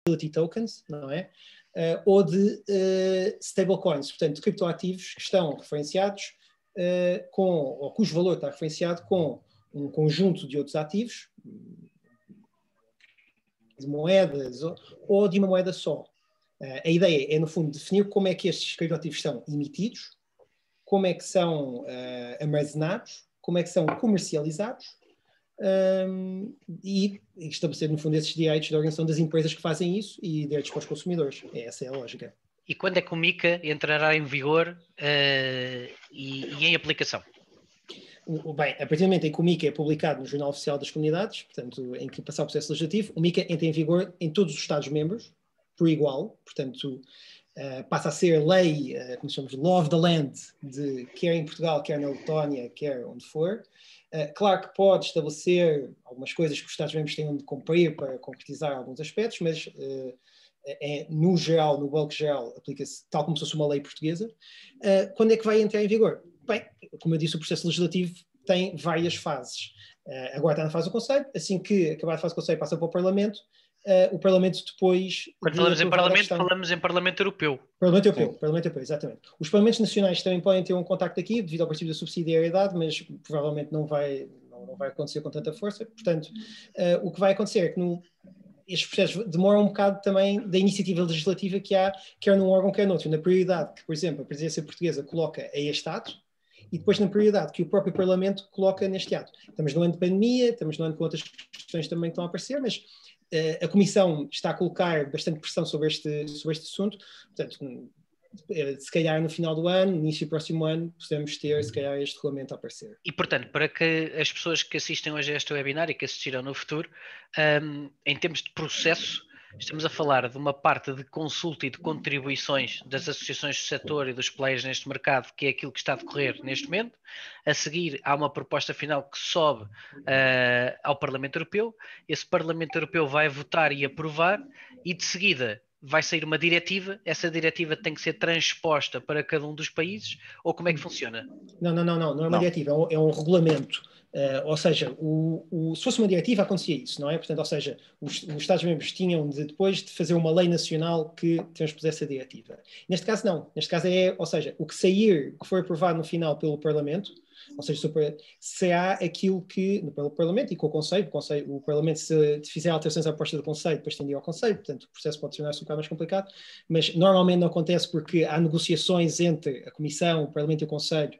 utility tokens, não é? Ou de stablecoins, portanto, de criptoativos que estão referenciados ou cujo valor está referenciado com um conjunto de outros ativos, de moedas ou de uma moeda só. A ideia é, no fundo, definir como é que estes criptoativos são emitidos, como é que são armazenados, como é que são comercializados e estabelecer, no fundo, esses direitos da organização das empresas que fazem isso e direitos para os consumidores. Essa é a lógica. E quando é que o MiCA entrará em vigor e em aplicação? Bem, a partir do momento em que o MiCA é publicado no Jornal Oficial das Comunidades, portanto, em que passar o processo legislativo, o MiCA entra em vigor em todos os Estados-membros, por igual, portanto, passa a ser lei, como chamamos, Law of the Land, quer em Portugal, quer na Letónia, quer onde for. Claro que pode estabelecer algumas coisas que os Estados-membros tenham de cumprir para concretizar alguns aspectos, mas no geral, no bulk geral, aplica-se tal como se fosse uma lei portuguesa. Quando é que vai entrar em vigor? Bem, como eu disse, o processo legislativo tem várias fases. Agora está na fase do Conselho, assim que acabar a fase do Conselho passa para o Parlamento. O Parlamento depois... Quando falamos em Parlamento, falamos em Parlamento Europeu. Parlamento Europeu, exatamente. Os Parlamentos Nacionais também podem ter um contacto aqui, devido ao princípio da subsidiariedade, mas provavelmente não vai acontecer com tanta força. Portanto, o que vai acontecer é que estes processos demoram um bocado também da iniciativa legislativa que há, quer num órgão, quer noutro. Na prioridade que, por exemplo, a presidência portuguesa coloca a este ato, e depois na prioridade que o próprio Parlamento coloca neste ato. Estamos no ano de pandemia, estamos no ano com outras questões também que estão a aparecer, mas a Comissão está a colocar bastante pressão sobre este assunto. Portanto, se calhar no final do ano, início do próximo ano, podemos ter, se calhar, este regulamento a aparecer. E, portanto, para que as pessoas que assistem hoje a este webinar e que assistirão no futuro, em termos de processo, estamos a falar de uma parte de consulta e de contribuições das associações do setor e dos players neste mercado, que é aquilo que está a decorrer neste momento. A seguir, há uma proposta final que sobe ao Parlamento Europeu. Esse Parlamento Europeu vai votar e aprovar, e de seguida vai sair uma diretiva. Essa diretiva tem que ser transposta para cada um dos países, ou como é que funciona? Não é uma diretiva, é um regulamento. Ou seja, se fosse uma diretiva acontecia isso, não é? Portanto, ou seja, os Estados-membros tinham depois de fazer uma lei nacional que transpusesse a diretiva. Neste caso não, neste caso ou seja, o que sair, que for aprovado no final pelo Parlamento, ou seja, será aquilo que, pelo Parlamento e com o Conselho, o Parlamento se fizer alterações à proposta do Conselho, depois tem de ir ao Conselho, portanto o processo pode tornar-se um bocado mais complicado, mas normalmente não acontece porque há negociações entre a Comissão, o Parlamento e o Conselho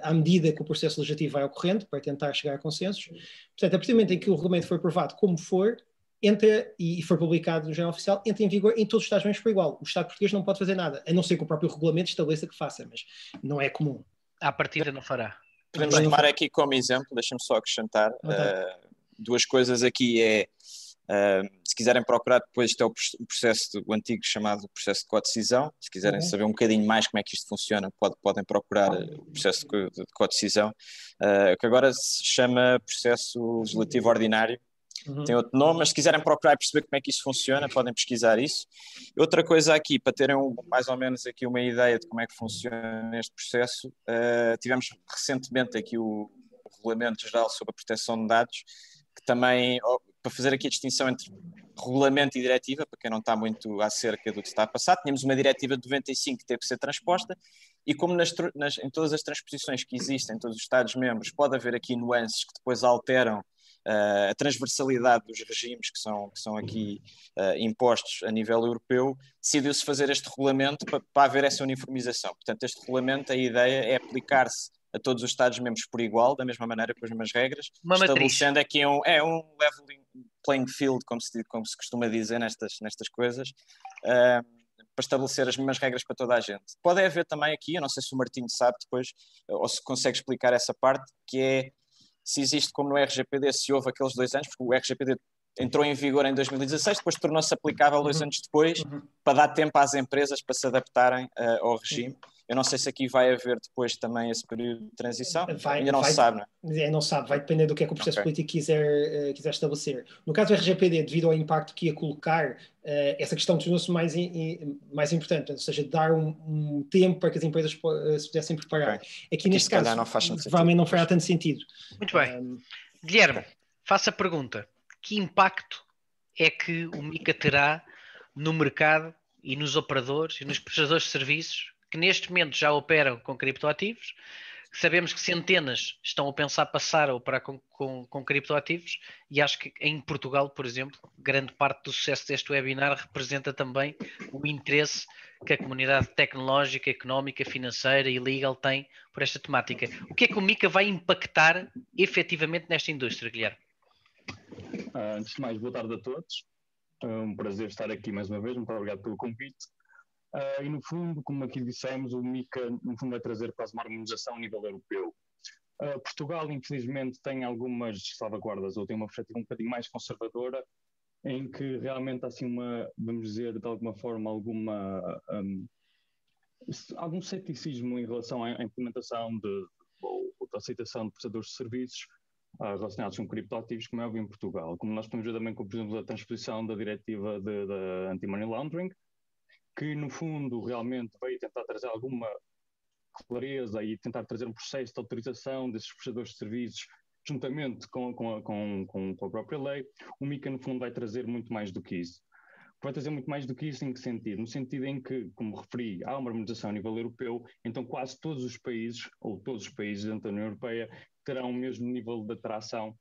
à medida que o processo legislativo vai ocorrendo, para tentar chegar a consensos. Portanto, a partir do momento em que o regulamento for aprovado como for, entra e for publicado no Jornal Oficial, entra em vigor em todos os Estados-membros por igual. O Estado português não pode fazer nada, a não ser que o próprio regulamento estabeleça que faça, mas não é comum. À partida não fará. Podemos tomar aqui como exemplo, deixa-me só acrescentar duas coisas aqui. Se quiserem procurar depois, isto é o antigo chamado processo de codecisão. Se quiserem saber um bocadinho mais como é que isto funciona, podem procurar o processo de codecisão, que agora se chama processo legislativo ordinário. Tem outro nome, mas se quiserem procurar e perceber como é que isso funciona, podem pesquisar isso. Outra coisa aqui, para terem mais ou menos aqui uma ideia de como é que funciona este processo, tivemos recentemente aqui o Regulamento Geral sobre a Proteção de Dados, que também, para fazer aqui a distinção entre regulamento e diretiva, para quem não está muito acerca do que está a passar, tínhamos uma diretiva de 95 que teve que ser transposta, e como em todas as transposições que existem em todos os Estados-membros, pode haver aqui nuances que depois alteram a transversalidade dos regimes que são aqui impostos a nível europeu, decidiu-se fazer este regulamento para haver essa uniformização. Portanto, este regulamento, a ideia é aplicar-se a todos os Estados-membros por igual, da mesma maneira, com as mesmas regras, estabelecendo aqui um leveling playing field, como se costuma dizer nestas coisas, para estabelecer as mesmas regras para toda a gente. Pode haver também aqui, eu não sei se o Martinho sabe depois, ou se consegue explicar essa parte, que é se existe como no RGPD, se houve aqueles 2 anos, porque o RGPD entrou em vigor em 2016, depois tornou-se aplicável 2 anos depois, para dar tempo às empresas para se adaptarem ao regime. Eu não sei se aqui vai haver depois também esse período de transição, ainda não se sabe, não é? Não sabe, vai depender do que é que o processo político quiser estabelecer. No caso do RGPD, devido ao impacto que ia colocar, essa questão tornou-se mais importante, ou seja, dar um tempo para que as empresas se pudessem preparar. Aqui neste caso, provavelmente não fará tanto sentido. Muito bem. Guilherme, faça a pergunta. Que impacto é que o MiCA terá no mercado e nos operadores e nos prestadores de serviços que neste momento já operam com criptoativos. Sabemos que centenas estão a pensar passar a operar com criptoativos e acho que em Portugal, por exemplo, grande parte do sucesso deste webinar representa também o interesse que a comunidade tecnológica, económica, financeira e legal tem por esta temática. O que é que o MiCA vai impactar efetivamente nesta indústria, Guilherme? Antes de mais, boa tarde a todos. Um prazer estar aqui mais uma vez. Muito obrigado pelo convite. E no fundo, como aqui dissemos, o MiCA no fundo vai trazer quase uma harmonização a nível europeu. Portugal, infelizmente, tem algumas salvaguardas ou tem uma perspectiva um bocadinho mais conservadora, em que realmente há assim vamos dizer, de alguma forma, algum ceticismo em relação à implementação ou da aceitação de prestadores de serviços relacionados com criptoativos, como é óbvio em Portugal. Como nós podemos ver também com, por exemplo, a transposição da diretiva da Anti-Money Laundering, que no fundo realmente veio tentar trazer alguma clareza e tentar trazer um processo de autorização desses prestadores de serviços juntamente com a própria lei. O MiCA no fundo vai trazer muito mais do que isso. Vai trazer muito mais do que isso em que sentido? No sentido em que, como referi, há uma harmonização a nível europeu, então quase todos os países, ou todos os países dentro da União Europeia, terão o mesmo nível de atração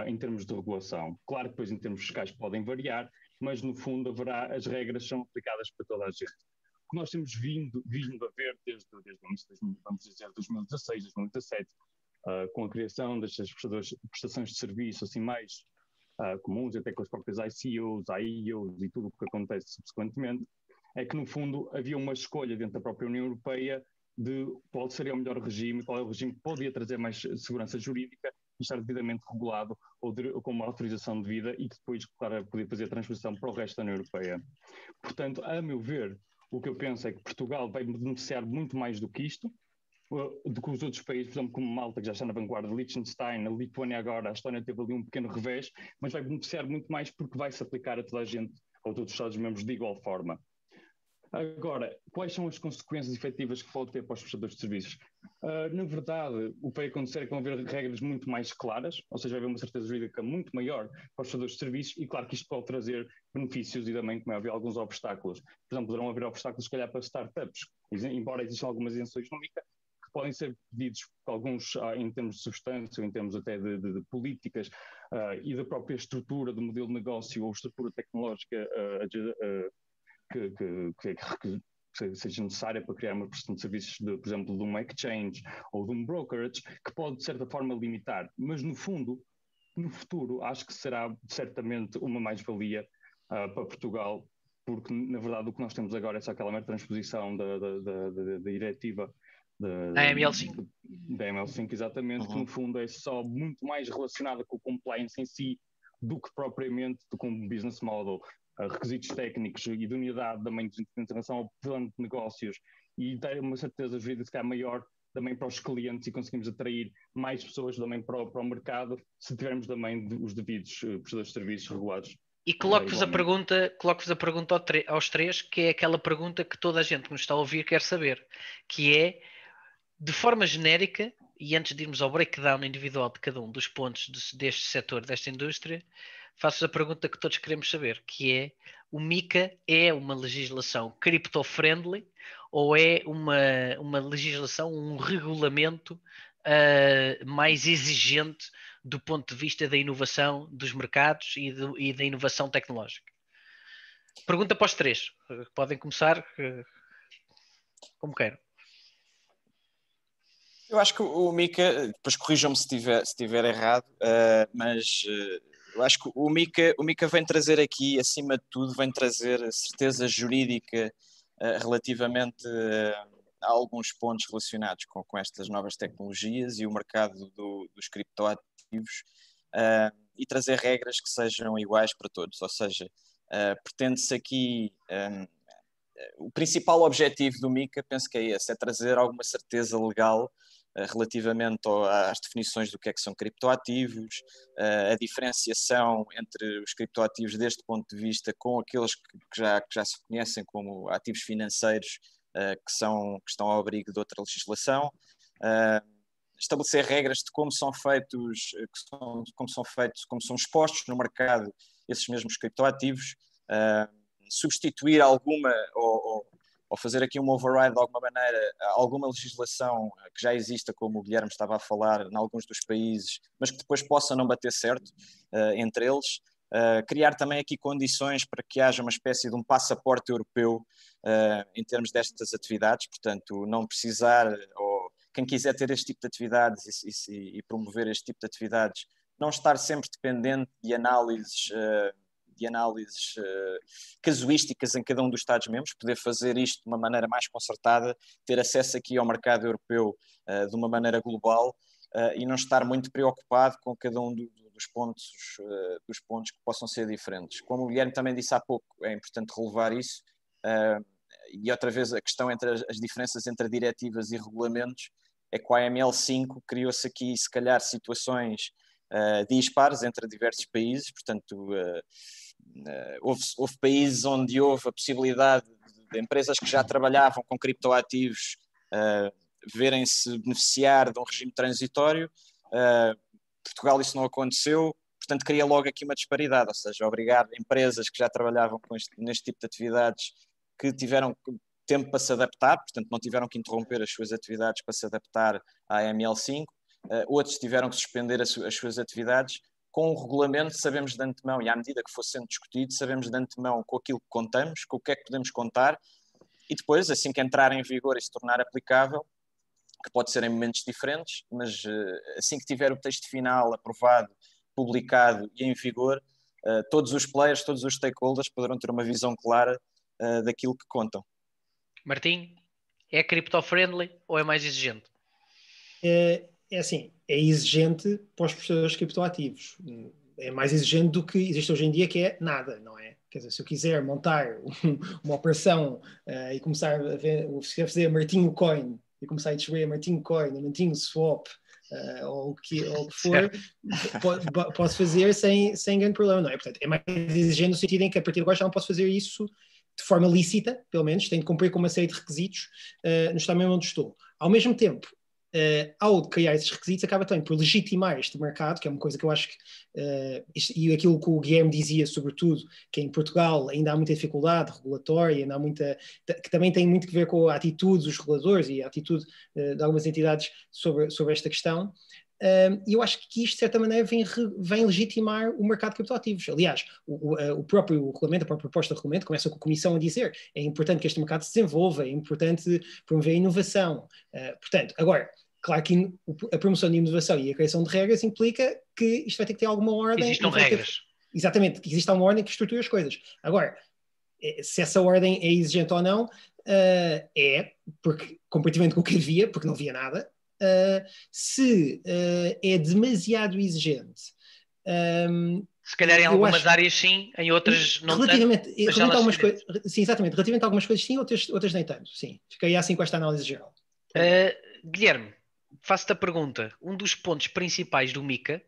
em termos de regulação. Claro que depois em termos fiscais podem variar, mas no fundo as regras são aplicadas para toda a gente. O que nós temos vindo a ver desde o início, vamos dizer, 2016, 2017, com a criação destas prestações de serviço assim mais comuns, até com as próprias ICOs, AIOs e tudo o que acontece subsequentemente, é que no fundo havia uma escolha dentro da própria União Europeia de qual seria o melhor regime, qual é o regime que podia trazer mais segurança jurídica e estar devidamente regulado ou com uma autorização devida e que depois, claro, podia fazer a transposição para o resto da União Europeia. Portanto, a meu ver, o que eu penso é que Portugal vai beneficiar muito mais do que isto, do que os outros países, por exemplo, como Malta, que já está na vanguarda, Liechtenstein, a Lituânia agora, a Estónia teve ali um pequeno revés, mas vai beneficiar muito mais porque vai se aplicar a toda a gente, a todos os Estados-membros de igual forma. Agora, quais são as consequências efetivas que pode ter para os prestadores de serviços? Na verdade, o que vai acontecer é que vão haver regras muito mais claras, ou seja, vai haver uma certeza jurídica muito maior para os prestadores de serviços e claro que isto pode trazer benefícios e também, como é, haver alguns obstáculos. Por exemplo, poderão haver obstáculos, se calhar, para startups, embora existam algumas isenções no MiCA, que podem ser pedidos por alguns em termos de substância, ou em termos até de políticas e da própria estrutura do modelo de negócio ou estrutura tecnológica que seja necessária para criar uma prestação de serviços, por exemplo, de um exchange ou de um brokerage, que pode, de certa forma, limitar. Mas, no fundo, no futuro, acho que será certamente uma mais-valia para Portugal, porque, na verdade, o que nós temos agora é só aquela mera transposição da diretiva da ML5. Da ML5, exatamente, que, no fundo, é só muito mais relacionada com o compliance em si do que propriamente com o business model. Requisitos técnicos e de unidade também de intervenção ao plano de negócios e dar uma certeza jurídica maior também para os clientes e conseguimos atrair mais pessoas também para o mercado se tivermos também os devidos prestadores de serviços regulados. E coloco-vos a pergunta aos três, que é aquela pergunta que toda a gente que nos está a ouvir quer saber, que é, de forma genérica, e antes de irmos ao breakdown individual de cada um dos pontos deste setor, desta indústria, faço a pergunta que todos queremos saber, que é: o MiCA é uma legislação crypto-friendly ou é uma legislação, um regulamento mais exigente do ponto de vista da inovação dos mercados e da inovação tecnológica? Pergunta para os três. Podem começar como queiram. Eu acho que o MiCA, depois corrijam-me se estiver errado, mas eu acho que o MiCA vem trazer aqui, acima de tudo, vem trazer certeza jurídica relativamente a alguns pontos relacionados com estas novas tecnologias e o mercado dos criptoativos e trazer regras que sejam iguais para todos, ou seja, pretende-se aqui... o principal objetivo do MiCA, penso que é esse, é trazer alguma certeza legal relativamente às definições do que é que são criptoativos, a diferenciação entre os criptoativos deste ponto de vista com aqueles que já se conhecem como ativos financeiros que estão ao abrigo de outra legislação, estabelecer regras de como são expostos no mercado esses mesmos criptoativos, substituir alguma ou fazer aqui um override de alguma maneira, alguma legislação que já exista, como o Guilherme estava a falar, em alguns dos países, mas que depois possa não bater certo entre eles. Criar também aqui condições para que haja uma espécie de um passaporte europeu em termos destas atividades, portanto, não precisar, ou quem quiser ter este tipo de atividades e promover este tipo de atividades, não estar sempre dependente de análises casuísticas em cada um dos Estados-membros, poder fazer isto de uma maneira mais concertada, ter acesso aqui ao mercado europeu de uma maneira global e não estar muito preocupado com cada um dos pontos que possam ser diferentes. Como o Guilherme também disse há pouco, é importante relevar isso, e outra vez a questão entre as diferenças entre diretivas e regulamentos é que com a AML5 criou-se aqui, se calhar, situações dispares entre diversos países, portanto, houve países onde houve a possibilidade de empresas que já trabalhavam com criptoativos verem-se beneficiar de um regime transitório. Portugal isso não aconteceu, portanto cria logo aqui uma disparidade, ou seja, obrigar empresas que já trabalhavam neste tipo de atividades, que tiveram tempo para se adaptar, portanto não tiveram que interromper as suas atividades para se adaptar à AML5, outros tiveram que suspender as suas atividades. Com o regulamento sabemos de antemão, e à medida que for sendo discutido, sabemos de antemão com aquilo que contamos, com o que é que podemos contar, e depois, assim que entrar em vigor e se tornar aplicável, que pode ser em momentos diferentes, mas assim que tiver o texto final aprovado, publicado e em vigor, todos os players, todos os stakeholders poderão ter uma visão clara daquilo que contam. Martim, é crypto-friendly ou é mais exigente? É assim, é exigente para os prestadores criptoativos. É mais exigente do que existe hoje em dia, que é nada, não é? Quer dizer, se eu quiser montar uma operação e começar a ver, se quiser fazer Martinho Coin e começar a distribuir Martinho Coin, Martinho Swap, ou o que for, posso fazer sem grande problema, não é? Portanto, é mais exigente no sentido em que a partir de agora já não posso fazer isso de forma lícita, pelo menos, tenho de cumprir com uma série de requisitos no estado mesmo onde estou. Ao mesmo tempo, ao criar esses requisitos, acaba também por legitimar este mercado, que é uma coisa que eu acho que, e aquilo que o Guilherme dizia, sobretudo, que em Portugal ainda há muita dificuldade regulatória, ainda há muita, que também tem muito a ver com a atitude dos reguladores e a atitude de algumas entidades sobre esta questão. E eu acho que isto, de certa maneira, vem legitimar o mercado de criptoativos. Aliás, o próprio regulamento, a própria proposta de regulamento, começa com a Comissão a dizer é importante que este mercado se desenvolva, é importante promover a inovação. Portanto, agora, claro que a promoção de inovação e a criação de regras implica que isto vai ter que ter alguma ordem. Existam regras. Exatamente, que exista uma ordem que estruture as coisas. Agora, se essa ordem é exigente ou não, porque, comparativamente com o que havia, porque não havia nada, se é demasiado exigente. Se calhar em algumas áreas sim, em outras não relativamente a algumas coisas, sim, exatamente. Relativamente a algumas coisas sim, outras nem tanto. Sim, ficaria assim com esta análise geral. Guilherme, faço-te a pergunta. Um dos pontos principais do MiCA,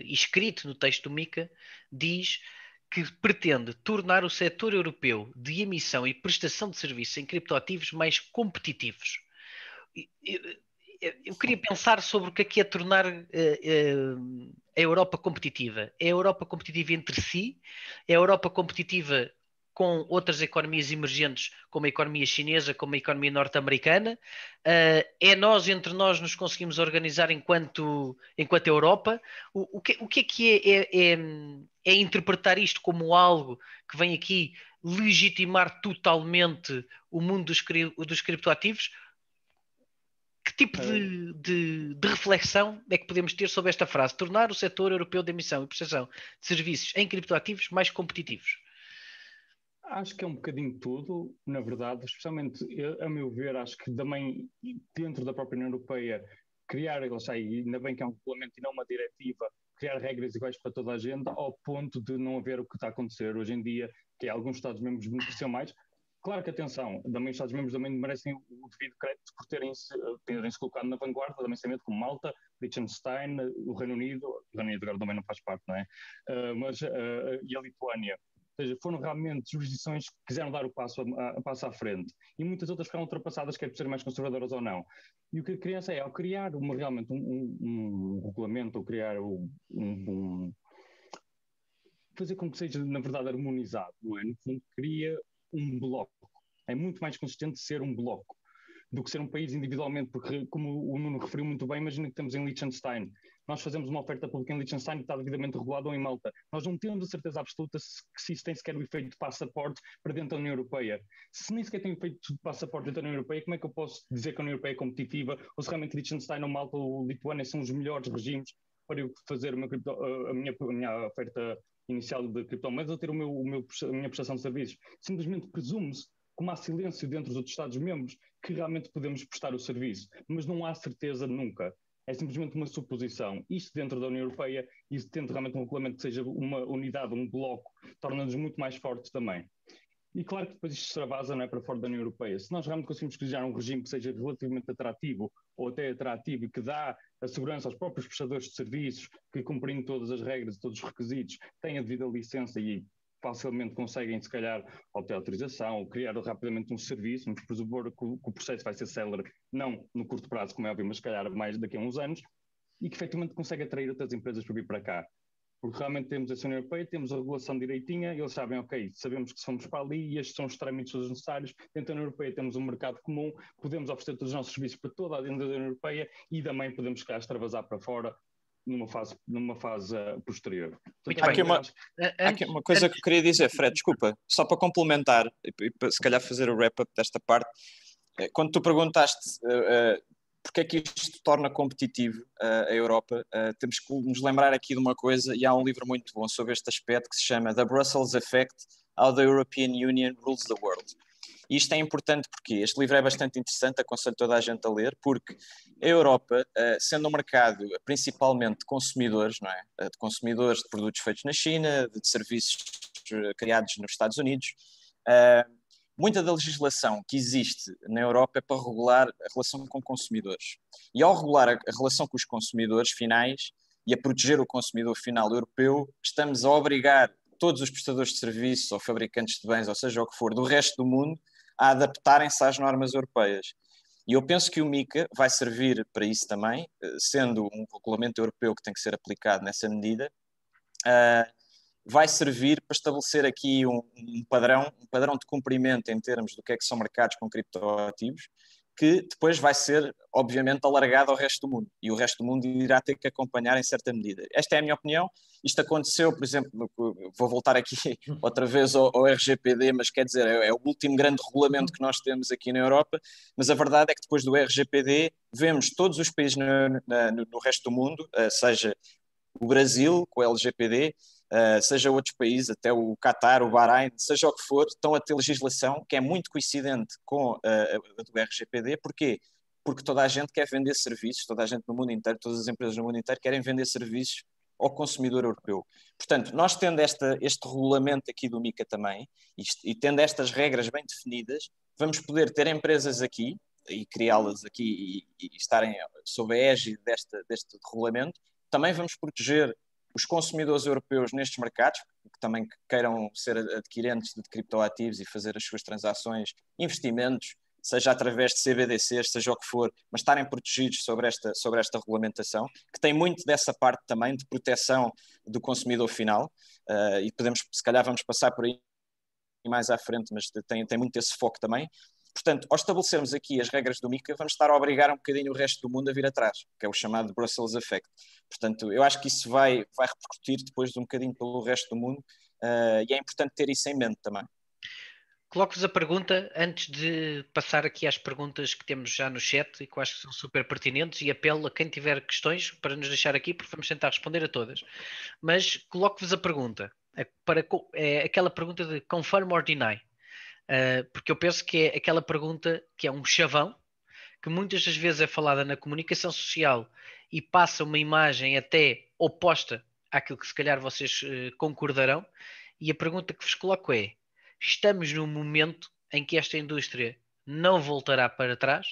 escrito no texto do MiCA, diz que pretende tornar o setor europeu de emissão e prestação de serviços em criptoativos mais competitivos. Eu queria pensar sobre o que é tornar a Europa competitiva. É a Europa competitiva entre si? É a Europa competitiva com outras economias emergentes, como a economia chinesa, como a economia norte-americana? É nós, entre nós, nos conseguimos organizar enquanto Europa? O que é interpretar isto como algo que vem aqui legitimar totalmente o mundo dos criptoativos? Que tipo de reflexão é que podemos ter sobre esta frase? Tornar o setor europeu de emissão e prestação de serviços em criptoativos mais competitivos. Acho que é um bocadinho tudo, na verdade, especialmente, a meu ver, acho que também dentro da própria União Europeia, criar, ainda bem que é um regulamento e não uma diretiva, criar regras iguais para toda a gente, ao ponto de não haver o que está a acontecer hoje em dia, que alguns Estados-membros beneficiam mais. Claro que, atenção, também os Estados-membros também merecem o devido crédito por terem-se colocado na vanguarda, também sem medo, como Malta, Liechtenstein, o Reino Unido agora também não faz parte, não é? E a Lituânia. Ou seja, foram realmente jurisdições que quiseram dar o passo à frente. E muitas outras ficaram ultrapassadas, quer por serem mais conservadoras ou não. E o que a criança ao criar realmente um regulamento, ou criar fazer com que seja, na verdade, harmonizado, não é? No fundo, cria um bloco. É muito mais consistente ser um bloco do que ser um país individualmente, porque, como o Nuno referiu muito bem, imagina que temos em Liechtenstein. Nós fazemos uma oferta pública em Liechtenstein que está devidamente regulado, ou em Malta. Nós não temos a certeza absoluta se isso tem sequer o efeito de passaporte para dentro da União Europeia. Se nem sequer tem o efeito de passaporte dentro da União Europeia, como é que eu posso dizer que a União Europeia é competitiva, ou se realmente Liechtenstein ou Malta ou Lituânia são os melhores regimes para eu fazer a minha oferta inicial de criptomoedas ou ter a minha prestação de serviços? Simplesmente presume-se, como há silêncio dentro dos outros Estados-membros, que realmente podemos prestar o serviço, mas não há certeza nunca. É simplesmente uma suposição. Isto dentro da União Europeia, isso dentro realmente de um regulamento que seja uma unidade, um bloco, torna-nos muito mais fortes também. E claro que depois isto extravasa, não é, para fora da União Europeia. Se nós realmente conseguimos criar um regime que seja relativamente atrativo ou até atrativo e que dá a segurança aos próprios prestadores de serviços, que cumprindo todas as regras e todos os requisitos, têm a devida licença e facilmente conseguem, se calhar, obter autorização, ou criar rapidamente um serviço, vamos presupor que o processo vai ser célere, não no curto prazo, como é óbvio, mas se calhar mais daqui a uns anos, e que efetivamente consegue atrair outras empresas para vir para cá. Porque realmente temos a União Europeia, temos a regulação direitinha, e eles sabem, ok, sabemos que se fomos para ali e estes são os trâmites todos necessários, dentro da União Europeia temos um mercado comum, podemos oferecer todos os nossos serviços para toda a dentro da União Europeia e também podemos, se calhar, extravasar para fora numa fase posterior. Muito Portanto, bem. Há aqui uma coisa que eu queria dizer, Fred, desculpa, só para complementar e para, se calhar, fazer o wrap-up desta parte. Quando tu perguntaste porque é que isto torna competitivo a Europa, temos que nos lembrar aqui de uma coisa, e há um livro muito bom sobre este aspecto que se chama The Brussels Effect: How the European Union Rules the World. E isto é importante porque este livro é bastante interessante, aconselho toda a gente a ler, porque a Europa, sendo um mercado principalmente de consumidores, não é? De consumidores de produtos feitos na China, de serviços criados nos Estados Unidos, muita da legislação que existe na Europa é para regular a relação com consumidores. E ao regular a relação com os consumidores finais e a proteger o consumidor final europeu, estamos a obrigar todos os prestadores de serviços ou fabricantes de bens, ou seja o que for, do resto do mundo, a adaptarem-se às normas europeias. E eu penso que o MiCA vai servir para isso também, sendo um regulamento europeu que tem que ser aplicado nessa medida, vai servir para estabelecer aqui um padrão de cumprimento em termos do que é que são mercados com criptoativos, que depois vai ser, obviamente, alargado ao resto do mundo. E o resto do mundo irá ter que acompanhar em certa medida. Esta é a minha opinião. Isto aconteceu, por exemplo, vou voltar aqui outra vez ao RGPD, mas quer dizer, é o último grande regulamento que nós temos aqui na Europa, mas a verdade é que depois do RGPD vemos todos os países no resto do mundo, seja o Brasil com o LGPD, seja outros países, até o Qatar, o Bahrein, seja o que for, estão a ter legislação que é muito coincidente com a do RGPD. Porquê? Porque toda a gente quer vender serviços, toda a gente no mundo inteiro, todas as empresas no mundo inteiro querem vender serviços ao consumidor europeu. Portanto, nós tendo este regulamento aqui do MiCA também, e tendo estas regras bem definidas, vamos poder ter empresas aqui e criá-las aqui e estarem sob a égide deste regulamento. Também vamos proteger os consumidores europeus nestes mercados, que também queiram ser adquirentes de criptoativos e fazer as suas transações, investimentos, seja através de CBDCs, seja o que for, mas estarem protegidos sobre esta regulamentação, que tem muito dessa parte também de proteção do consumidor final, e se calhar vamos passar por aí mais à frente, mas tem muito esse foco também. Portanto, ao estabelecermos aqui as regras do MiCA, vamos estar a obrigar um bocadinho o resto do mundo a vir atrás, que é o chamado Brussels Effect. Portanto, eu acho que isso vai repercutir depois de um bocadinho pelo resto do mundo, e é importante ter isso em mente também. Coloco-vos a pergunta antes de passar aqui às perguntas que temos já no chat e que eu acho que são super pertinentes, e apelo a quem tiver questões para nos deixar aqui, porque vamos tentar responder a todas. Mas coloco-vos a pergunta, aquela pergunta de confirm or deny. Porque eu penso que é aquela pergunta que é um chavão, que muitas das vezes é falada na comunicação social e passa uma imagem até oposta àquilo que se calhar vocês concordarão, e a pergunta que vos coloco é: estamos num momento em que esta indústria não voltará para trás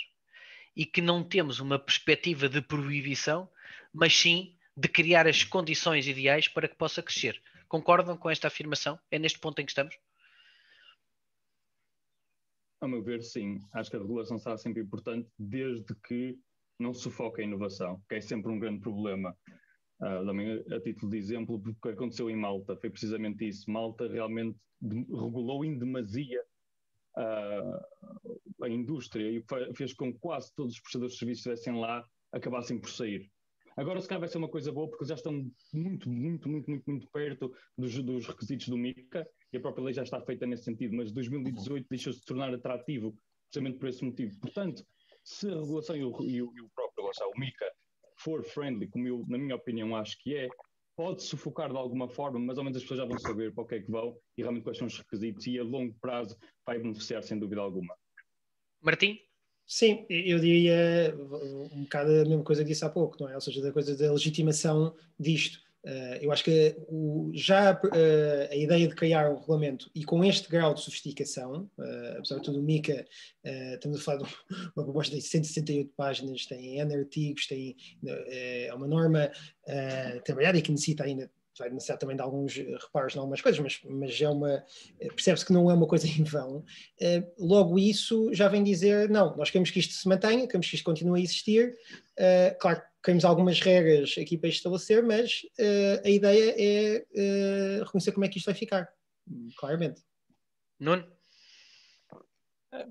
e que não temos uma perspectiva de proibição, mas sim de criar as condições ideais para que possa crescer? Concordam com esta afirmação? É neste ponto em que estamos? A meu ver, sim. Acho que a regulação será sempre importante, desde que não se sufoque a inovação, que é sempre um grande problema. Também a título de exemplo, porque o que aconteceu em Malta foi precisamente isso. Malta realmente regulou em demasia a indústria e fez com que quase todos os prestadores de serviços que estivessem lá acabassem por sair. Agora, se calhar, vai ser uma coisa boa, porque já estão muito perto dos requisitos do MiCA, e a própria lei já está feita nesse sentido, mas 2018 deixou-se de tornar atrativo precisamente por esse motivo. Portanto, se a regulação e o próprio, o MiCA, for friendly, como eu, na minha opinião, acho que é, pode sufocar de alguma forma, mas ao menos as pessoas já vão saber para o que é que vão e realmente quais são os requisitos, e a longo prazo vai beneficiar sem dúvida alguma. Martim? Sim, eu diria um bocado a mesma coisa que disse há pouco, não é? Ou seja, da coisa da legitimação disto. Eu acho que a ideia de criar um regulamento e com este grau de sofisticação, apesar de tudo o MiCA, estamos a falar de uma proposta de 168 páginas, tem N artigos, é uma norma trabalhada e que necessita ainda, vai necessitar também de alguns reparos em algumas coisas, mas percebe-se que não é uma coisa em vão. Logo isso já vem dizer, não, nós queremos que isto se mantenha, queremos que isto continue a existir. Claro, queremos algumas regras aqui para estabelecer, mas a ideia é reconhecer como é que isto vai ficar, claramente. Nuno?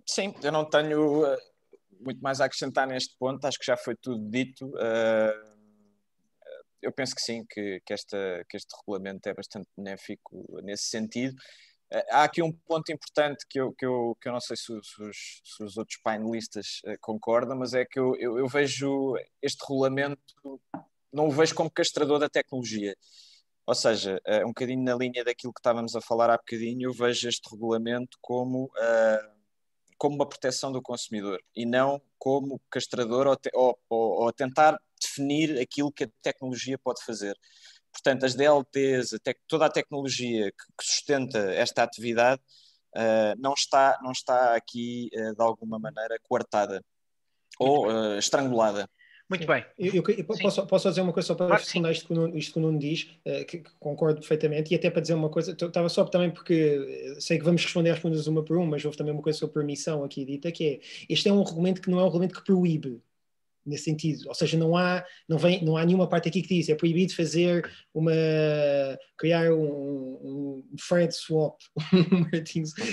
Sim, eu não tenho muito mais a acrescentar neste ponto, acho que já foi tudo dito. Eu penso que sim, que este regulamento é bastante benéfico nesse sentido. Há aqui um ponto importante que eu não sei se os outros painelistas concordam, mas é que eu vejo este regulamento, não o vejo como castrador da tecnologia. Ou seja, um bocadinho na linha daquilo que estávamos a falar há bocadinho, eu vejo este regulamento como uma proteção do consumidor e não como castrador ou tentar definir aquilo que a tecnologia pode fazer. Portanto, as DLTs, toda a tecnologia que sustenta esta atividade não está aqui de alguma maneira coartada ou estrangulada. Muito bem. Eu posso dizer uma coisa só para responder isto que o Nuno diz, que concordo perfeitamente, e até para dizer uma coisa, estava só também porque sei que vamos responder às perguntas uma por uma, mas houve também uma coisa sobre permissão aqui dita, que é, este é um regulamento que não é um regulamento que proíbe, nesse sentido, ou seja, não há nenhuma parte aqui que diz, é proibido criar um thread swap,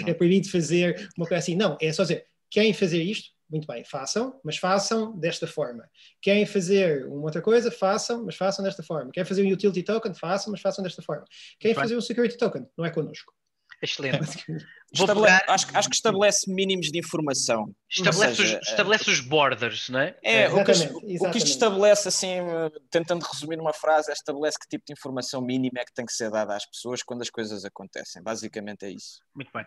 é proibido fazer uma coisa assim, não, é só dizer, querem fazer isto? Muito bem, façam, mas façam desta forma. Querem fazer uma outra coisa? Façam, mas façam desta forma. Querem fazer um utility token? Façam, mas façam desta forma. Querem fazer um security token? Não é connosco. Excelente. Acho que estabelece mínimos de informação. Estabelece os borders, não é? O que isto estabelece, assim, tentando resumir numa frase, estabelece que tipo de informação mínima é que tem que ser dada às pessoas quando as coisas acontecem. Basicamente é isso. Muito bem.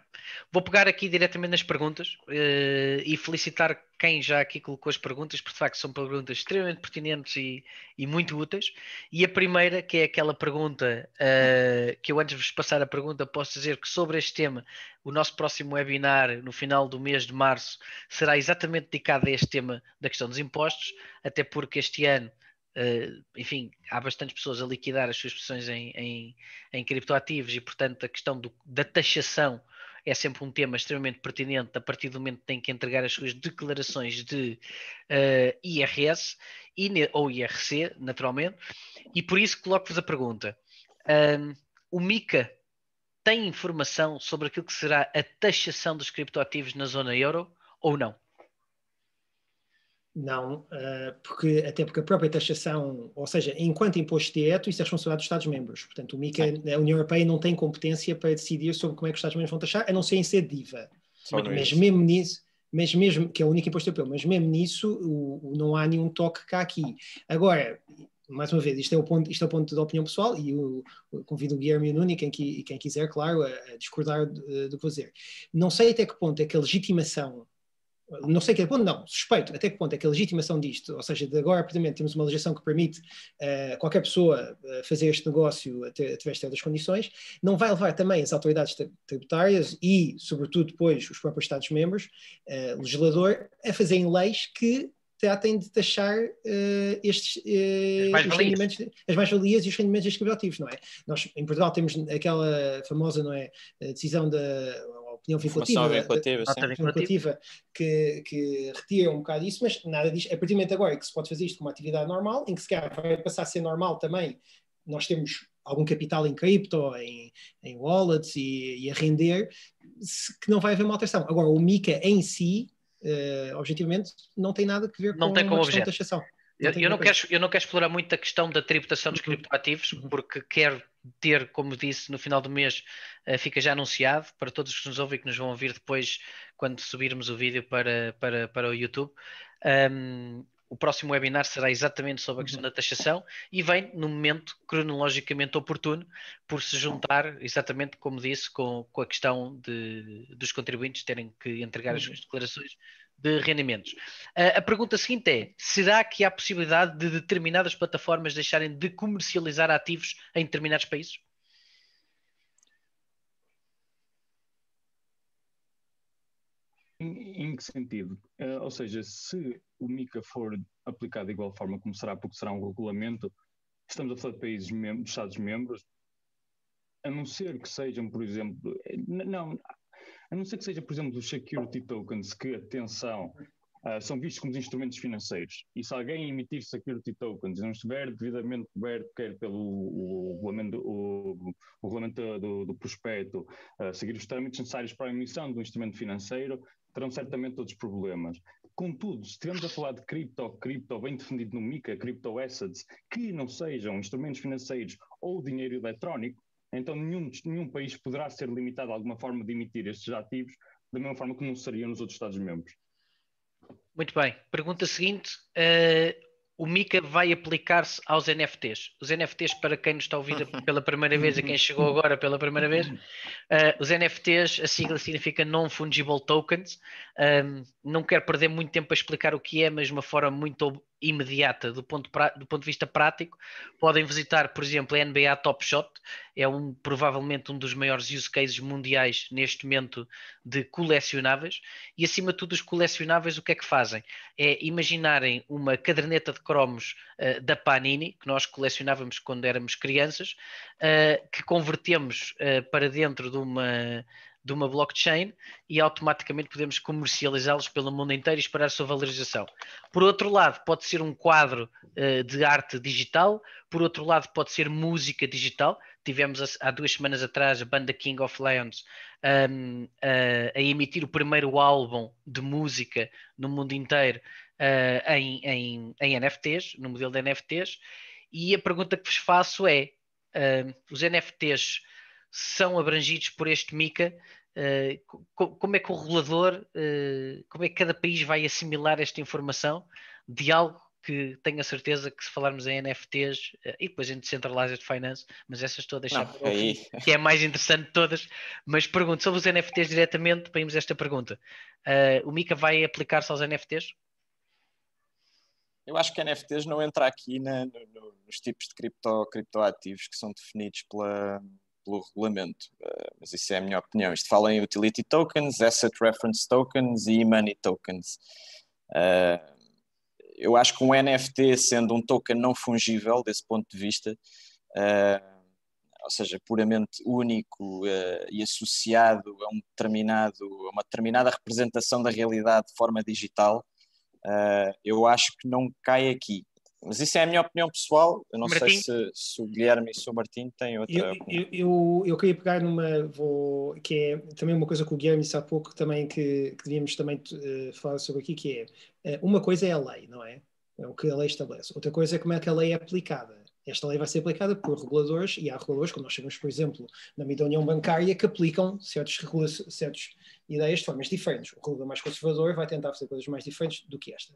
Vou pegar aqui diretamente nas perguntas e felicitar quem já aqui colocou as perguntas, porque de facto são perguntas extremamente pertinentes e muito úteis. E a primeira, que é aquela pergunta que eu, antes de vos passar a pergunta, posso dizer que sobre este tema, o nosso próximo webinar, no final do mês de março, será exatamente dedicado a este tema da questão dos impostos, até porque este ano, enfim, há bastantes pessoas a liquidar as suas posições em criptoativos e, portanto, a questão da taxação é sempre um tema extremamente pertinente a partir do momento que tem que entregar as suas declarações de IRS ou IRC, naturalmente, e por isso coloco-vos a pergunta. O MiCA tem informação sobre aquilo que será a taxação dos criptoativos na zona euro ou não? Não, porque a própria taxação, ou seja, enquanto imposto direto, isso é responsabilidade dos Estados-membros. Portanto, o MiCA, a União Europeia não tem competência para decidir sobre como é que os Estados-membros vão taxar, a não ser em ser DIVA. Mas mesmo nisso, que é o único imposto europeu, mas mesmo nisso não há nenhum toque cá aqui. Agora, mais uma vez, isto é o ponto da opinião pessoal, e eu convido o Guilherme e o Nuno e quem quiser, claro, a discordar do que vou dizer. Não sei até que ponto é que a legitimação, não sei até que ponto, não, suspeito até que ponto é que a legitimação disto, ou seja, de agora, precisamente, temos uma legislação que permite qualquer pessoa fazer este negócio através de certas condições, não vai levar também as autoridades tributárias e, sobretudo, depois os próprios Estados-membros, legislador, a fazerem leis que tratem de taxar as mais-valias e os rendimentos descriptivos, não é? Nós, em Portugal, temos aquela famosa, não é, decisão opinião vinculativa, vinculativa que retira um bocado isso, mas nada disso. A partir do momento agora que se pode fazer isto como uma atividade normal, em que se calhar vai passar a ser normal também, nós temos algum capital em cripto, em wallets e a render, que não vai haver uma alteração. Agora, o MiCA em si, objetivamente, não tem nada a ver com uma questão de taxação. Eu não quero explorar muito a questão da tributação dos criptoativos, porque quero ter, como disse, no final do mês, fica já anunciado para todos que nos ouvem e que nos vão ouvir depois, quando subirmos o vídeo para o YouTube. O próximo webinar será exatamente sobre a questão da taxação e vem no momento cronologicamente oportuno, por se juntar, exatamente como disse, com a questão dos contribuintes terem que entregar as suas declarações de rendimentos. A pergunta seguinte é: será que há possibilidade de determinadas plataformas deixarem de comercializar ativos em determinados países? Em que sentido? Ou seja, se o MiCA for aplicado de igual forma como será, porque será um regulamento, estamos a falar de países membros, de Estados-membros, a não ser que sejam, por exemplo, a não ser que seja, por exemplo, os security tokens, que, atenção, são vistos como instrumentos financeiros. E se alguém emitir security tokens e não estiver devidamente coberto, quer pelo regulamento do prospecto, seguir os trâmites necessários para a emissão do instrumento financeiro, terão certamente outros problemas. Contudo, se estivermos a falar de cripto bem definido no MiCA, crypto assets, que não sejam instrumentos financeiros ou dinheiro eletrónico, então nenhum país poderá ser limitado a alguma forma de emitir estes ativos, da mesma forma que não seriam nos outros Estados-membros. Muito bem. Pergunta seguinte: o MiCA vai aplicar-se aos NFTs? Os NFTs, para quem nos está a ouvir pela primeira vez e quem chegou agora pela primeira vez, os NFTs, a sigla significa Non-Fungible Tokens. Não quero perder muito tempo a explicar o que é, mas de uma forma muito imediata, do ponto de vista prático. Podem visitar, por exemplo, a NBA Top Shot, é provavelmente um dos maiores use cases mundiais neste momento de colecionáveis, e acima de tudo os colecionáveis o que é que fazem? É imaginarem uma caderneta de cromos da Panini, que nós colecionávamos quando éramos crianças, que convertemos para dentro de uma blockchain e automaticamente podemos comercializá-los pelo mundo inteiro e esperar a sua valorização. Por outro lado, pode ser um quadro de arte digital, por outro lado pode ser música digital. Tivemos há 2 semanas atrás a banda King of Lions a emitir o primeiro álbum de música no mundo inteiro em NFTs, no modelo de NFTs, e a pergunta que vos faço é: os NFTs são abrangidos por este MiCA? Como é que o regulador, como é que cada país vai assimilar esta informação de algo que tenho a certeza que, se falarmos em NFTs e depois em Decentralized Finance, mas essas estou a deixar para o fim, que é a mais interessante de todas. Mas pergunto sobre os NFTs diretamente, para irmos a esta pergunta. O MiCA vai aplicar-se aos NFTs? Eu acho que NFTs não entra aqui nos tipos de criptoativos que são definidos pelo regulamento, mas isso é a minha opinião. Isto fala em utility tokens, asset reference tokens e money tokens. Eu acho que um NFT, sendo um token não fungível desse ponto de vista, ou seja, puramente único e associado a uma determinada representação da realidade de forma digital, eu acho que não cai aqui. Mas isso é a minha opinião pessoal. Eu não sei se o Guilherme e se o Martim têm outra opinião. Eu queria pegar que é também uma coisa que o Guilherme disse há pouco, também que devíamos também falar sobre aqui, que é uma coisa é a lei, não é? É o que a lei estabelece. Outra coisa é como é que a lei é aplicada. Esta lei vai ser aplicada por reguladores, e há reguladores, como nós sabemos, por exemplo, na âmbito da União Bancária, que aplicam certas ideias de formas diferentes. O regulador mais conservador vai tentar fazer coisas mais diferentes do que esta.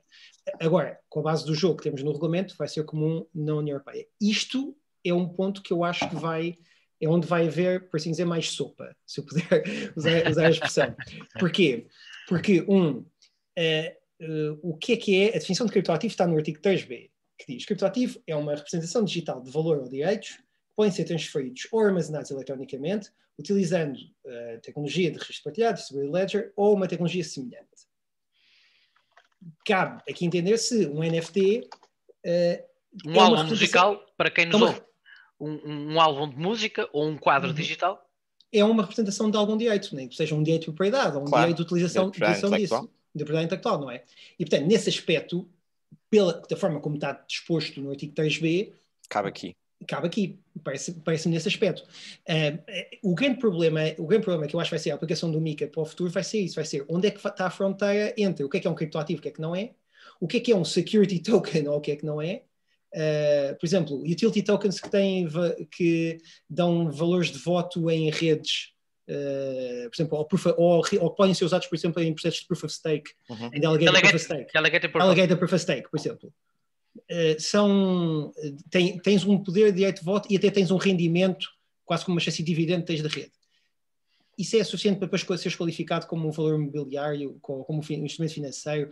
Agora, com a base do jogo que temos no regulamento, vai ser comum na União Europeia. Isto é um ponto que eu acho que é onde vai haver, por assim dizer, mais sopa, se eu puder usar a expressão. Porquê? Porque, o que é a definição de criptoativo está no artigo 3b, que diz: criptoativo é uma representação digital de valor ou direitos que podem ser transferidos ou armazenados eletronicamente utilizando tecnologia de registro partilhado, distributed ledger ou uma tecnologia semelhante. Cabe aqui entender se um NFT um álbum musical, para quem nos ouve, um álbum de música ou um quadro digital. é uma representação de algum direito, nem que seja um direito de propriedade ou um direito de utilização disso, de propriedade intelectual, não é? E, portanto, nesse aspecto, da forma como está disposto no artigo 3b, cabe aqui, parece-me nesse aspecto. O grande problema que eu acho que vai ser a aplicação do MiCA para o futuro vai ser isso, vai ser onde é que está a fronteira entre o que é um criptoativo, o que é que não é, o que é um security token ou o que é que não é. Por exemplo, utility tokens que dão valores de voto em redes, por exemplo, ou podem ser usados, por exemplo, em processos de proof of stake, em delegated proof of stake, por exemplo. Tens um poder de direito de voto e até tens um rendimento, quase como uma espécie de dividendo que tens da rede. Isso é suficiente para depois ser qualificado como um valor imobiliário, como um instrumento financeiro,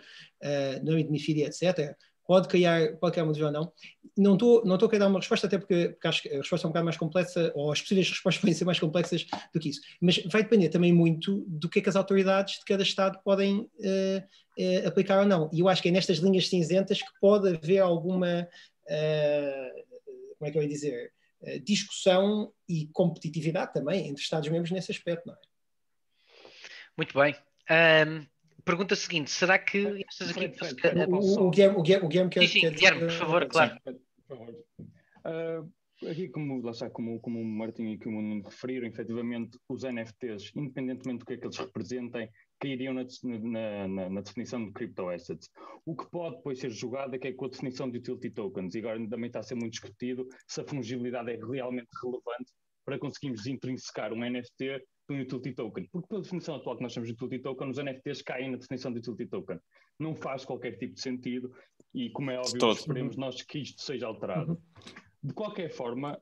não MiFID, etc. Pode criar uma dúvida ou não. Não estou a querer dar uma resposta, até porque acho que a resposta é um bocado mais complexa, ou as possíveis respostas podem ser mais complexas do que isso. Mas vai depender também muito do que é que as autoridades de cada Estado podem aplicar ou não. E eu acho que é nestas linhas cinzentas que pode haver alguma, como é que eu ia dizer, discussão e competitividade também entre Estados-membros nesse aspecto, não é? Muito bem. Pergunta seguinte, será que estas aqui... O Guilherme quer dizer... Guilherme, por favor, claro. Aqui, como o Martim e como o Nuno referiram, efetivamente, os NFTs, independentemente do que é que eles representem, cairiam na definição de crypto-assets. O que pode depois ser julgado é que é com a definição de utility tokens, e agora também está a ser muito discutido se a fungibilidade é realmente relevante para conseguirmos desintrinsecar um NFT de um utility token. Porque pela definição atual que nós chamamos de utility token, os NFTs caem na definição de utility token. Não faz qualquer tipo de sentido e, como é óbvio, esperemos nós que isto seja alterado. De qualquer forma,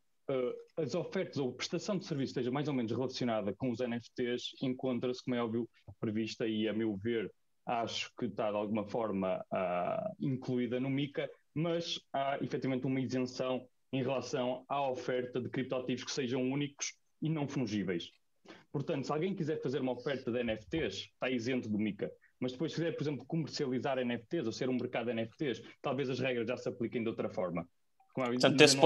as ofertas ou a prestação de serviço esteja mais ou menos relacionada com os NFTs, encontra-se, como é óbvio, prevista e, a meu ver, acho que está de alguma forma incluída no MiCA, mas há efetivamente uma isenção em relação à oferta de criptoativos que sejam únicos e não fungíveis. Portanto, se alguém quiser fazer uma oferta de NFTs, está isento do MiCA. Mas depois, se quiser, por exemplo, comercializar NFTs ou ser um mercado de NFTs, talvez as regras já se apliquem de outra forma. Portanto, desse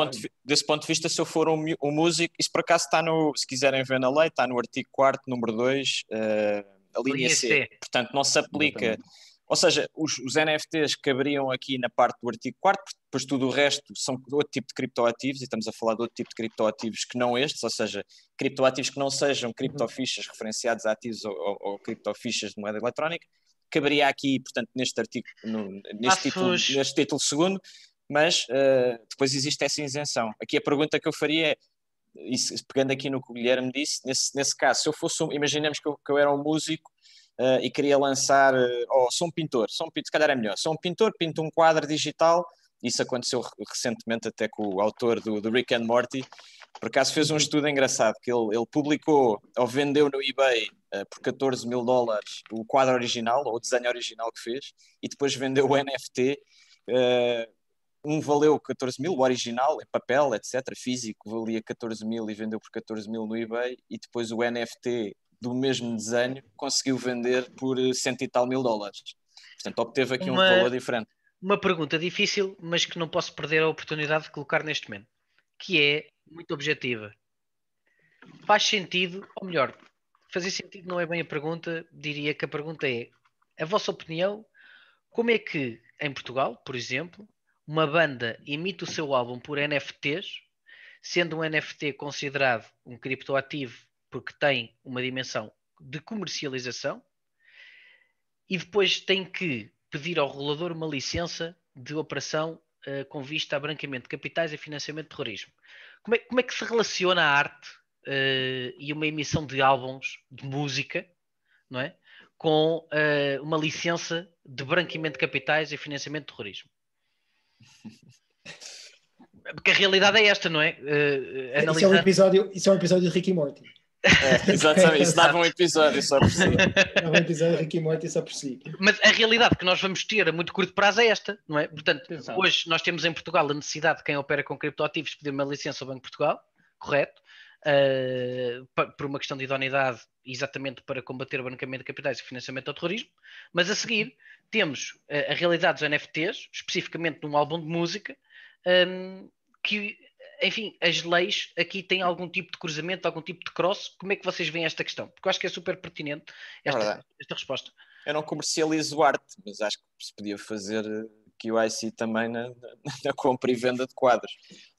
ponto de vista, se eu for um músico, isso por acaso está se quiserem ver na lei, está no artigo 4º, número 2, a linha C. Portanto, não se aplica. Exatamente. Ou seja, os NFTs caberiam aqui na parte do artigo 4º, depois tudo o resto são outro tipo de criptoativos, e estamos a falar de outro tipo de criptoativos que não estes, ou seja, criptoativos que não sejam criptofichas referenciados a ativos ou criptofichas de moeda eletrónica. Caberia aqui, portanto, neste artigo, neste título segundo, mas depois existe essa isenção. Aqui a pergunta que eu faria é, pegando aqui no que o Guilherme disse, nesse caso, se eu fosse imaginemos que eu era um músico e queria lançar, sou um pintor, se calhar é melhor, sou um pintor, pinto um quadro digital, isso aconteceu recentemente até com o autor do Rick and Morty, por acaso fez um estudo engraçado, que ele publicou, ou vendeu no eBay por $14.000 o quadro original, ou o desenho original que fez, e depois vendeu o NFT, valeu 14.000, o original, em papel, etc., físico, valia 14.000 e vendeu por 14.000 no eBay, e depois o NFT do mesmo desenho conseguiu vender por $100 e tal mil. Portanto, obteve aqui um valor diferente. Uma pergunta difícil, mas que não posso perder a oportunidade de colocar neste momento, que é muito objetiva. Faz sentido, ou melhor, fazer sentido não é bem a pergunta, diria que a pergunta é, a vossa opinião, como é que, em Portugal, por exemplo, uma banda emite o seu álbum por NFTs, sendo um NFT considerado um criptoativo porque tem uma dimensão de comercialização, e depois tem que pedir ao regulador uma licença de operação com vista a branqueamento de capitais e financiamento de terrorismo. Como é que se relaciona a arte e uma emissão de álbuns de música, não é? Com uma licença de branqueamento de capitais e financiamento de terrorismo? Porque a realidade é esta, não é? Isso é um episódio de Rick e Morty. Exatamente, isso dava um episódio só por si. Dava um episódio de Rick e Morty só por si. Mas a realidade que nós vamos ter a muito curto prazo é esta, não é? Portanto, hoje nós temos em Portugal a necessidade de quem opera com criptoativos pedir uma licença ao Banco de Portugal, correto? Por uma questão de idoneidade, exatamente para combater o branqueamento de capitais e financiamento ao terrorismo, mas a seguir temos a realidade dos NFTs, especificamente num álbum de música, que enfim, as leis aqui têm algum tipo de cruzamento, algum tipo de cross? Como é que vocês veem esta questão? Porque eu acho que é super pertinente esta resposta. Eu não comercializo arte, mas acho que se podia fazer QIC também na compra e venda de quadros.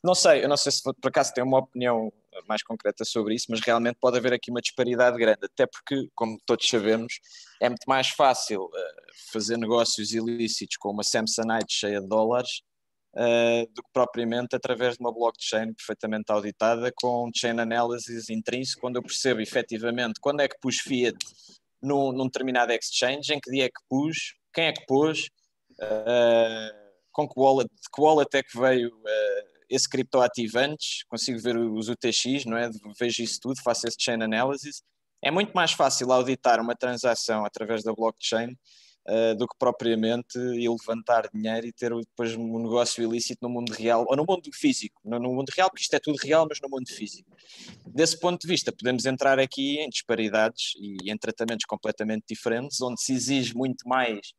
Eu não sei se por acaso tem uma opinião mais concreta sobre isso, mas realmente pode haver aqui uma disparidade grande, até porque, como todos sabemos, é muito mais fácil fazer negócios ilícitos com uma Samsonite cheia de dólares do que propriamente através de uma blockchain perfeitamente auditada com chain analysis intrínseco, quando eu percebo efetivamente quando é que pus fiat num determinado exchange, em que dia é que pus, quem é que pôs, com que wallet é que veio esse criptoativo antes, consigo ver os UTX, não é? Vejo isso tudo, faço esse chain analysis. É muito mais fácil auditar uma transação através da blockchain do que propriamente ir levantar dinheiro e ter depois um negócio ilícito no mundo real, ou no mundo físico, não no mundo real, porque isto é tudo real, mas no mundo físico. Desse ponto de vista, podemos entrar aqui em disparidades e em tratamentos completamente diferentes, onde se exige muito mais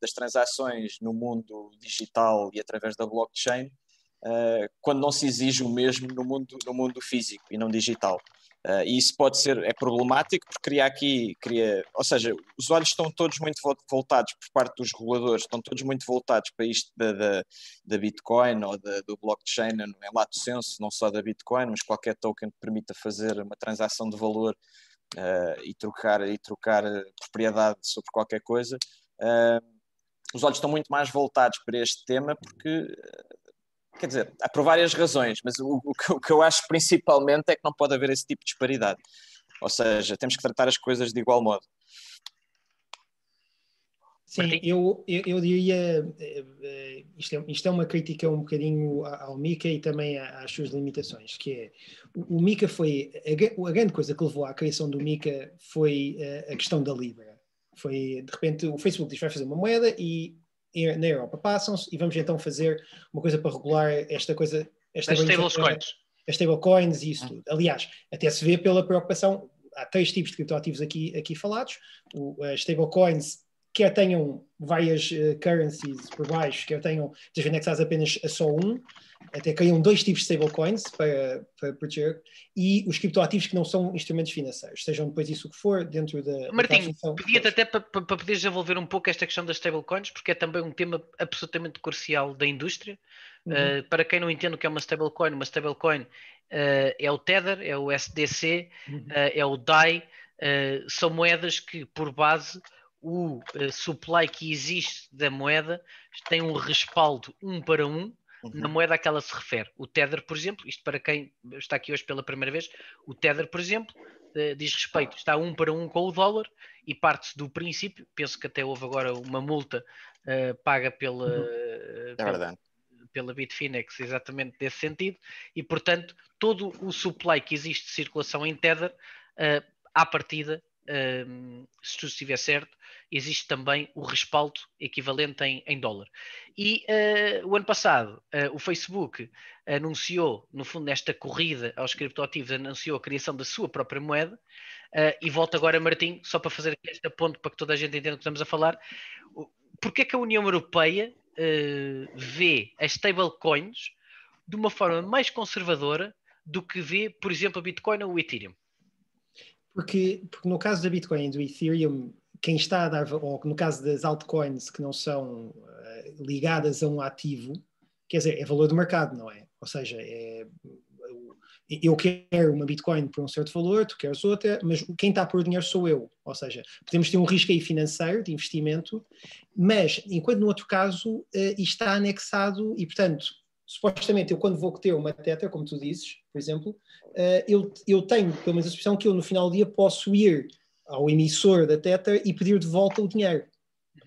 das transações no mundo digital e através da blockchain, quando não se exige o mesmo no mundo físico e não digital. E isso é problemático porque ou seja, os olhos estão todos muito voltados por parte dos reguladores, estão todos muito voltados para isto da Bitcoin ou do blockchain, em lato senso, não só da Bitcoin, mas qualquer token que permita fazer uma transação de valor e trocar propriedade sobre qualquer coisa. Os olhos estão muito mais voltados para este tema porque... Quer dizer, há por várias razões, mas o que eu acho principalmente é que não pode haver esse tipo de disparidade. Ou seja, temos que tratar as coisas de igual modo. Sim, eu diria, isto é uma crítica um bocadinho ao Mika e também às suas limitações, que é, o Mika foi, a grande coisa que levou à criação do Mika foi a questão da Libra. Foi, de repente, o Facebook diz que vai fazer uma moeda e na Europa passam-se e vamos então fazer uma coisa para regular esta coisa... As stablecoins. As stablecoins e isso tudo. Aliás, até se vê pela preocupação, há 3 tipos de criptoativos aqui falados, as stablecoins, quer tenham várias currencies por baixo, quer estejam anexadas apenas a só um, até criam 2 tipos de stablecoins para proteger, e os criptoativos que não são instrumentos financeiros, sejam depois isso que for, dentro da... Martim, pedia-te até para poderes desenvolver um pouco esta questão das stablecoins, porque é também um tema absolutamente crucial da indústria. Para quem não entende o que é uma stablecoin é o Tether, é o SDC, é o DAI, são moedas que, por base, o supply que existe da moeda tem um respaldo 1 para 1 na moeda a que ela se refere. O Tether, por exemplo, isto para quem está aqui hoje pela primeira vez, o Tether, por exemplo, diz respeito, está 1 para 1 com o dólar e parte-se do princípio, penso que até houve agora uma multa paga pela Bitfinex, exatamente nesse sentido, e portanto todo o supply que existe de circulação em Tether, à partida, se tudo estiver certo, existe também o respaldo equivalente em dólar. E o ano passado o Facebook anunciou, no fundo, nesta corrida aos criptoativos, anunciou a criação da sua própria moeda. E volto agora, Martim, só para fazer aqui este ponto para que toda a gente entenda o que estamos a falar. Porque é que a União Europeia vê as stablecoins de uma forma mais conservadora do que vê, por exemplo, a Bitcoin ou o Ethereum? Porque no caso da Bitcoin e do Ethereum, quem está a dar, ou no caso das altcoins que não são ligadas a um ativo, quer dizer, é valor do mercado, não é? Ou seja, eu quero uma Bitcoin por um certo valor, tu queres outra, mas quem está a pôr o dinheiro sou eu. Ou seja, podemos ter um risco aí financeiro de investimento, mas enquanto no outro caso está anexado e, portanto, supostamente eu quando vou ter uma Tether, como tu dizes, por exemplo, eu tenho pelo menos a suspensão que eu no final do dia posso ir ao emissor da Tether e pedir de volta o dinheiro.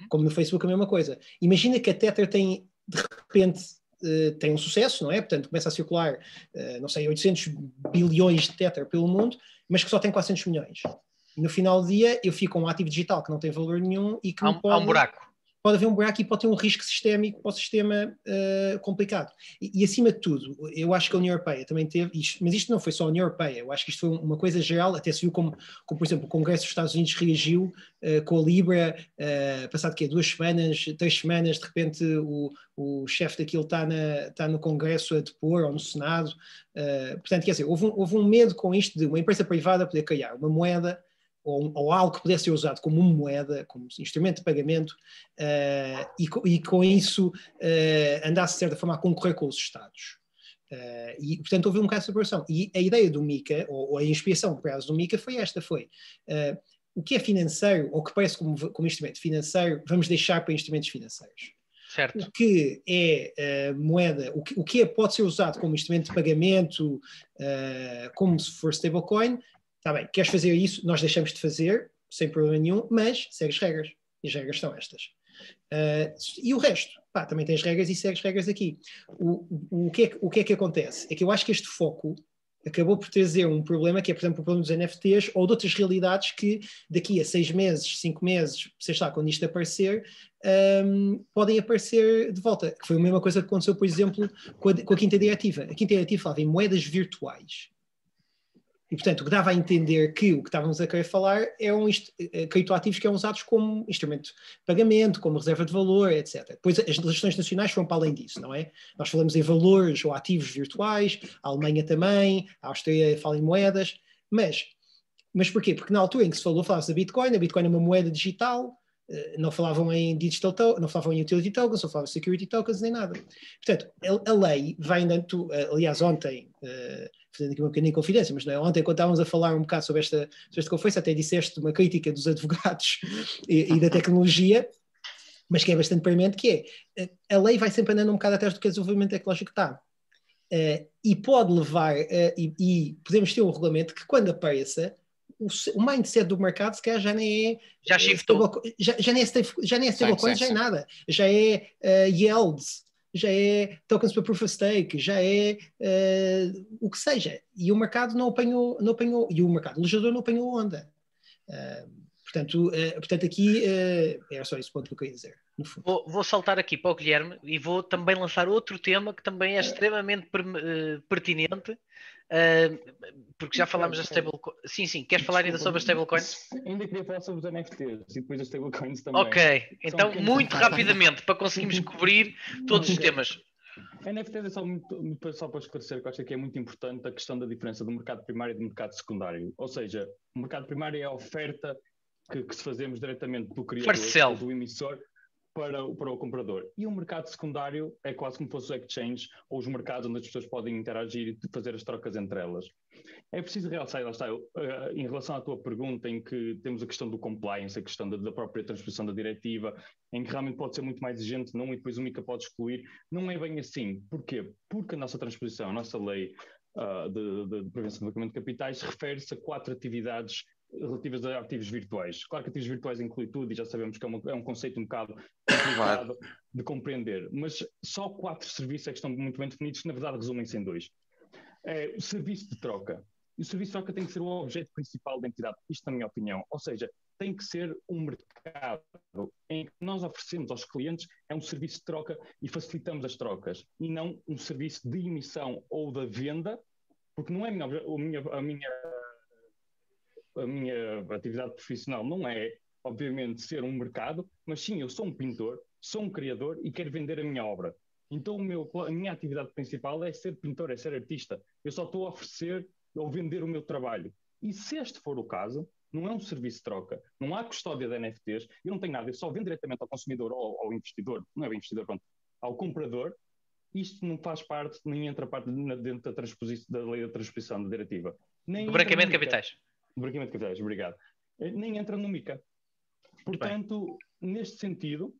Como no Facebook a mesma coisa. Imagina que a Tether tem, de repente, tem um sucesso, não é? Portanto, começa a circular, não sei, 800 bilhões de Tether pelo mundo, mas que só tem 400 milhões. E no final do dia eu fico com um ativo digital que não tem valor nenhum e que há um buraco. pode haver um buraco e pode ter um risco sistémico para o sistema complicado. E acima de tudo, eu acho que a União Europeia também teve isto, mas isto não foi só a União Europeia, eu acho que isto foi uma coisa geral, até se viu como por exemplo, o Congresso dos Estados Unidos reagiu com a Libra, passado que 2 semanas, 3 semanas, de repente o chefe daquilo está no Congresso a depor, ou no Senado. Portanto, quer dizer, houve um medo com isto de uma empresa privada poder criar uma moeda ou algo que pudesse ser usado como uma moeda, como instrumento de pagamento, e com isso andasse de certa forma a concorrer com os Estados. E portanto houve um bocado de separação. E a ideia do MiCA, ou a inspiração por causa do MiCA foi esta, o que é financeiro, ou que parece como instrumento financeiro, vamos deixar para instrumentos financeiros. Certo. O que é moeda, o que pode ser usado como instrumento de pagamento, como se for stablecoin, está bem, queres fazer isso, nós deixamos de fazer, sem problema nenhum, mas segue as regras. E as regras são estas. E o resto, também tens regras e segues regras aqui. O que é que acontece? É que eu acho que este foco acabou por trazer um problema que é, por exemplo, o problema dos NFTs ou de outras realidades que daqui a 6 meses, 5 meses, sei lá, quando isto aparecer, podem aparecer de volta. Que foi a mesma coisa que aconteceu, por exemplo, com a Quinta Diretiva. A Quinta Diretiva falava em moedas virtuais. E, portanto, o que dava a entender que o que estávamos a querer falar é criptoativos que são usados como instrumento de pagamento, como reserva de valor, etc. Depois, as legislações nacionais foram para além disso, não é? Nós falamos em valores ou ativos virtuais, a Alemanha também, a Áustria fala em moedas, mas porquê? Porque na altura em que se falava-se da Bitcoin, a Bitcoin é uma moeda digital, não falavam em não falavam em utility tokens, não falavam em security tokens, nem nada. Portanto, a lei vai andando, aliás, ontem, fazendo aqui uma pequena confidência, mas não é? Ontem, quando estávamos a falar um bocado sobre esta conferência, até disseste uma crítica dos advogados e da tecnologia, mas que é bastante premente, que é, a lei vai sempre andando um bocado atrás do que o desenvolvimento tecnológico está. E pode levar, e podemos ter um regulamento que quando apareça, o mindset do mercado se calhar já nem é já shiftou, já nem é stablecoin, já é nada, já é yields, já é tokens para proof of stake, já é o que seja, e o mercado não apanhou, e o mercado legislador não apanhou onda. Portanto, aqui era só esse ponto que eu queria dizer. Vou saltar aqui para o Guilherme e vou também lançar outro tema que também é extremamente pertinente, porque já falámos da stablecoin. Sim, queres falar ainda sobre as stablecoins? Ainda queria falar sobre os NFTs e depois as stablecoins também. Ok, então muito rapidamente, para conseguirmos cobrir todos os temas. NFTs é só para esclarecer, que eu acho que é muito importante a questão da diferença do mercado primário e do mercado secundário. Ou seja, o mercado primário é a oferta que se fazemos diretamente do criador, do emissor, para o comprador. E o mercado secundário é quase como fosse o exchange ou os mercados onde as pessoas podem interagir e fazer as trocas entre elas. É preciso realçar, em relação à tua pergunta, em que temos a questão do compliance, a questão da própria transposição da diretiva, em que realmente pode ser muito mais exigente, não, e depois o MiCA pode excluir. Não é bem assim. Porquê? Porque a nossa transposição, a nossa lei de prevenção do blanqueamento de capitais refere-se a 4 atividades relativas a ativos virtuais. Claro que ativos virtuais inclui tudo e já sabemos que é um conceito um bocado complicado de compreender, mas só 4 serviços é que estão muito bem definidos, que na verdade resumem-se em 2. O serviço de troca. E o serviço de troca tem que ser o objeto principal da entidade, isto na minha opinião. Ou seja, tem que ser um mercado em que nós oferecemos aos clientes um serviço de troca e facilitamos as trocas, e não um serviço de emissão ou da venda, porque não é a minha atividade profissional não é, obviamente, ser um mercado, mas sim, eu sou um pintor, sou um criador e quero vender a minha obra. Então a minha atividade principal é ser pintor, é ser artista. Eu só estou a oferecer ou vender o meu trabalho. E se este for o caso, não é um serviço de troca, não há custódia de NFTs, eu não tenho nada, eu só vendo diretamente ao consumidor ou ao investidor, não é bem investidor, pronto, ao comprador. Isto não faz parte, nem entra parte dentro da lei da transposição da diretiva. Do branqueamento de capitais. Branqueamento de capitais, obrigado. Nem entra no MiCA. Portanto, neste sentido,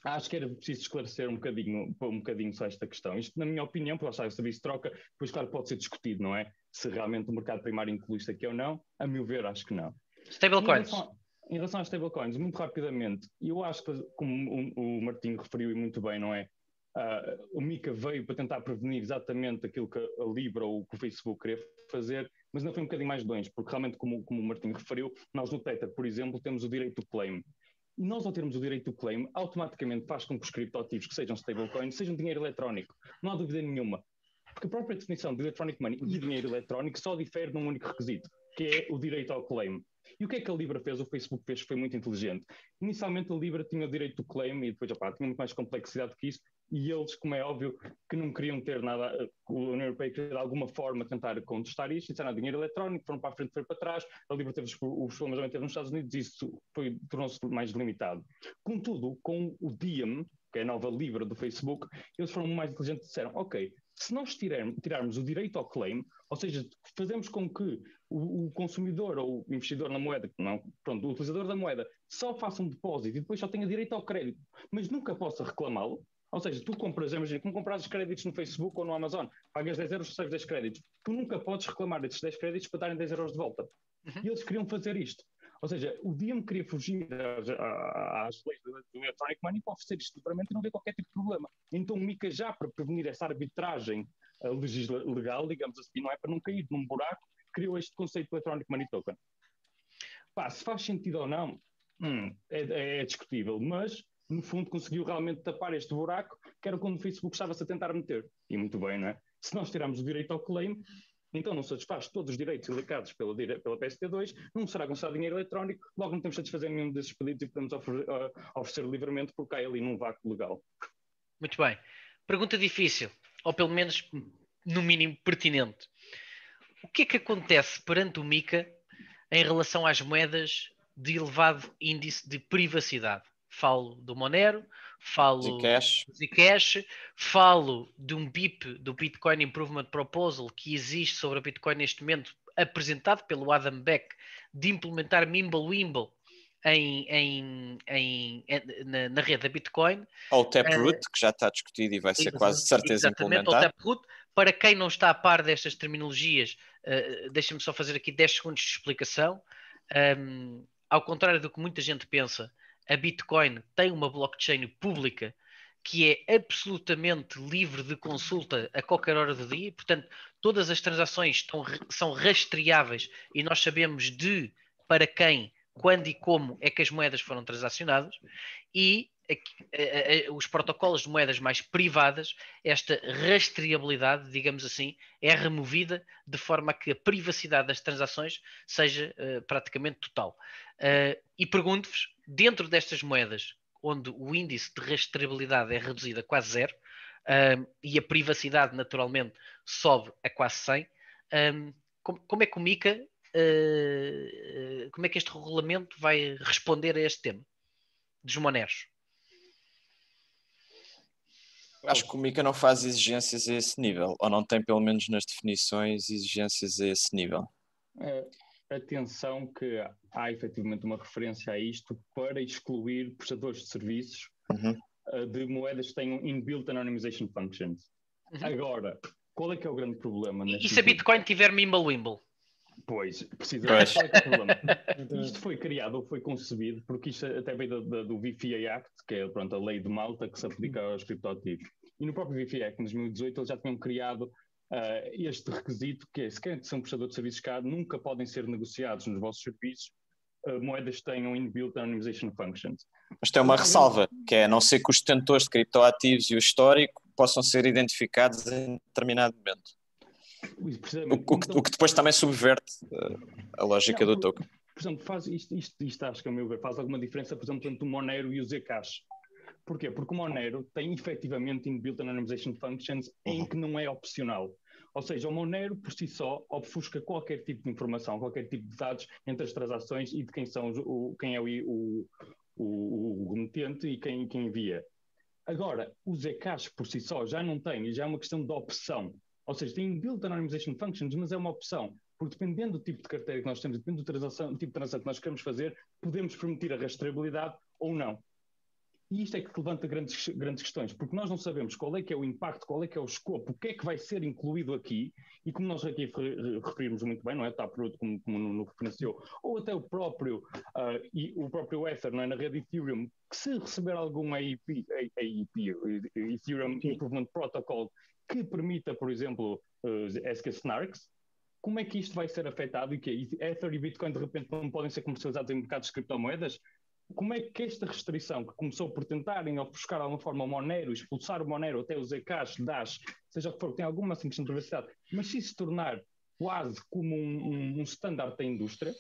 acho que era preciso esclarecer um bocadinho só esta questão. Isto, na minha opinião, porque lá está o serviço de troca, depois, claro, pode ser discutido, não é? Se realmente o mercado primário inclui isto aqui ou não. A meu ver, acho que não. Stablecoins. Em relação às stablecoins, muito rapidamente, eu acho que, como o Martinho referiu e muito bem, não é? O MiCA veio para tentar prevenir exatamente aquilo que a Libra ou que o Facebook queria fazer, mas não foi um bocadinho mais longe, porque realmente, como o Martinho referiu, nós no Tether, por exemplo, temos o direito de claim. E nós, ao termos o direito do claim, automaticamente faz com que os criptoativos, que sejam stablecoins, sejam dinheiro eletrónico. Não há dúvida nenhuma. Porque a própria definição de electronic money e dinheiro eletrónico só difere num único requisito, que é o direito ao claim. E o que é que a Libra fez? O Facebook fez, foi muito inteligente. Inicialmente a Libra tinha o direito do claim e depois, tinha muito mais complexidade que isso, e eles, como é óbvio, que não queriam ter nada, a União Europeia queria de alguma forma tentar contestar isto, disseram dinheiro eletrónico, foram para a frente, foi para trás, a Libra teve os problemas também teve nos Estados Unidos e isso tornou-se mais limitado. Contudo, com o Diem, que é a nova Libra do Facebook, eles foram mais inteligentes e disseram, ok, se nós tirarmos o direito ao claim, ou seja, fazemos com que o consumidor ou o investidor na moeda, o utilizador da moeda, só faça um depósito e depois só tenha direito ao crédito, mas nunca possa reclamá-lo. Ou seja, tu compras, imagina, como compras créditos no Facebook ou no Amazon, pagas 10 euros, recebes 10 créditos. Tu nunca podes reclamar desses 10 créditos para darem 10 euros de volta. E eles queriam fazer isto. Ou seja, o Diem queria fugir às leis do Electronic Money para oferecer isto livremente e não ver qualquer tipo de problema. Então o MiCA, já para prevenir essa arbitragem legal, digamos assim, não é para não cair num buraco, criou este conceito do Electronic Money Token. Se faz sentido ou não, é discutível, mas no fundo conseguiu realmente tapar este buraco, que era quando o Facebook estava-se a tentar meter. E muito bem, não é? Se nós tirarmos o direito ao claim, então não satisfaz todos os direitos indicados pela PSD2, não será considerado dinheiro eletrónico, logo não temos de satisfazer nenhum desses pedidos e podemos oferecer livremente porque cai ali num vácuo legal. Muito bem. Pergunta difícil, ou pelo menos no mínimo pertinente. O que é que acontece perante o MiCA em relação às moedas de elevado índice de privacidade? Falo do Monero, falo do Zcash, falo de um BIP, do Bitcoin Improvement Proposal, que existe sobre a Bitcoin neste momento, apresentado pelo Adam Beck, de implementar Mimblewimble na rede da Bitcoin. Ou o Taproot, que já está discutido e vai ser quase certeza implementado. Exatamente, o Taproot. Para quem não está a par destas terminologias, deixa-me só fazer aqui 10 segundos de explicação. Ao contrário do que muita gente pensa, a Bitcoin tem uma blockchain pública que é absolutamente livre de consulta a qualquer hora do dia, portanto, todas as transações são rastreáveis e nós sabemos para quem, quando e como é que as moedas foram transacionadas, e os protocolos de moedas mais privadas, esta rastreabilidade, digamos assim, é removida de forma a que a privacidade das transações seja praticamente total. E pergunto-vos, dentro destas moedas, onde o índice de rastreabilidade é reduzido a quase zero, e a privacidade naturalmente sobe a quase 100, como é que o MiCA, como é que este regulamento vai responder a este tema dos Moneros? Acho que o MiCA não faz exigências a esse nível, ou não tem, pelo menos nas definições, exigências a esse nível. Atenção que há efetivamente uma referência a isto para excluir prestadores de serviços de moedas que tenham inbuilt anonymization functions. Agora, qual é que é o grande problema? E se a Bitcoin tiver Mimblewimble? Pois, precisamente. Qual é que é o problema? Isto foi criado ou foi concebido, porque isto até veio do VFA Act, que é a lei de Malta que se aplica aos criptoativos. E no próprio VFA Act, em 2018, eles já tinham criado este requisito, que é, se querem ser um prestador de serviços caro, nunca podem ser negociados nos vossos serviços moedas que tenham inbuilt anonymization functions. Mas tem uma ressalva, que é a não ser que os detentores de criptoativos e o histórico possam ser identificados em determinado momento. O que depois também subverte a lógica do token. Por exemplo, faz isto acho que, a meu ver, faz alguma diferença, por exemplo, entre o Monero e o Zcash. Porquê? Porque o Monero tem efetivamente inbuilt anonymization functions em que não é opcional. Ou seja, o Monero por si só ofusca qualquer tipo de informação, qualquer tipo de dados entre as transações e de quem é o remetente e quem envia. Agora, o Zcash por si só já não tem, e já é uma questão de opção. Ou seja, tem inbuilt anonymization functions, mas é uma opção. Porque dependendo do tipo de carteira que nós temos, dependendo do tipo de transação que nós queremos fazer, podemos permitir a rastreabilidade ou não. E isto é que levanta grandes questões, porque nós não sabemos qual é que é o impacto, qual é que é o escopo, o que é que vai ser incluído aqui, e como nós aqui referimos muito bem, não é? Está por como no referenciou, ou até o próprio Ether, não é? Na rede Ethereum, que se receber algum AEP, Ethereum Improvement Protocol, que permita, por exemplo, SK-Snarks, como é que isto vai ser afetado e que Ether e Bitcoin de repente não podem ser comercializados em mercados de criptomoedas? como é que esta restrição, que começou por tentarem ofuscar de alguma forma o Monero, expulsar o Monero, até os Zcash, Dash, seja o que for, tem alguma assim questão de privacidade, mas se se tornar quase como um standard da indústria,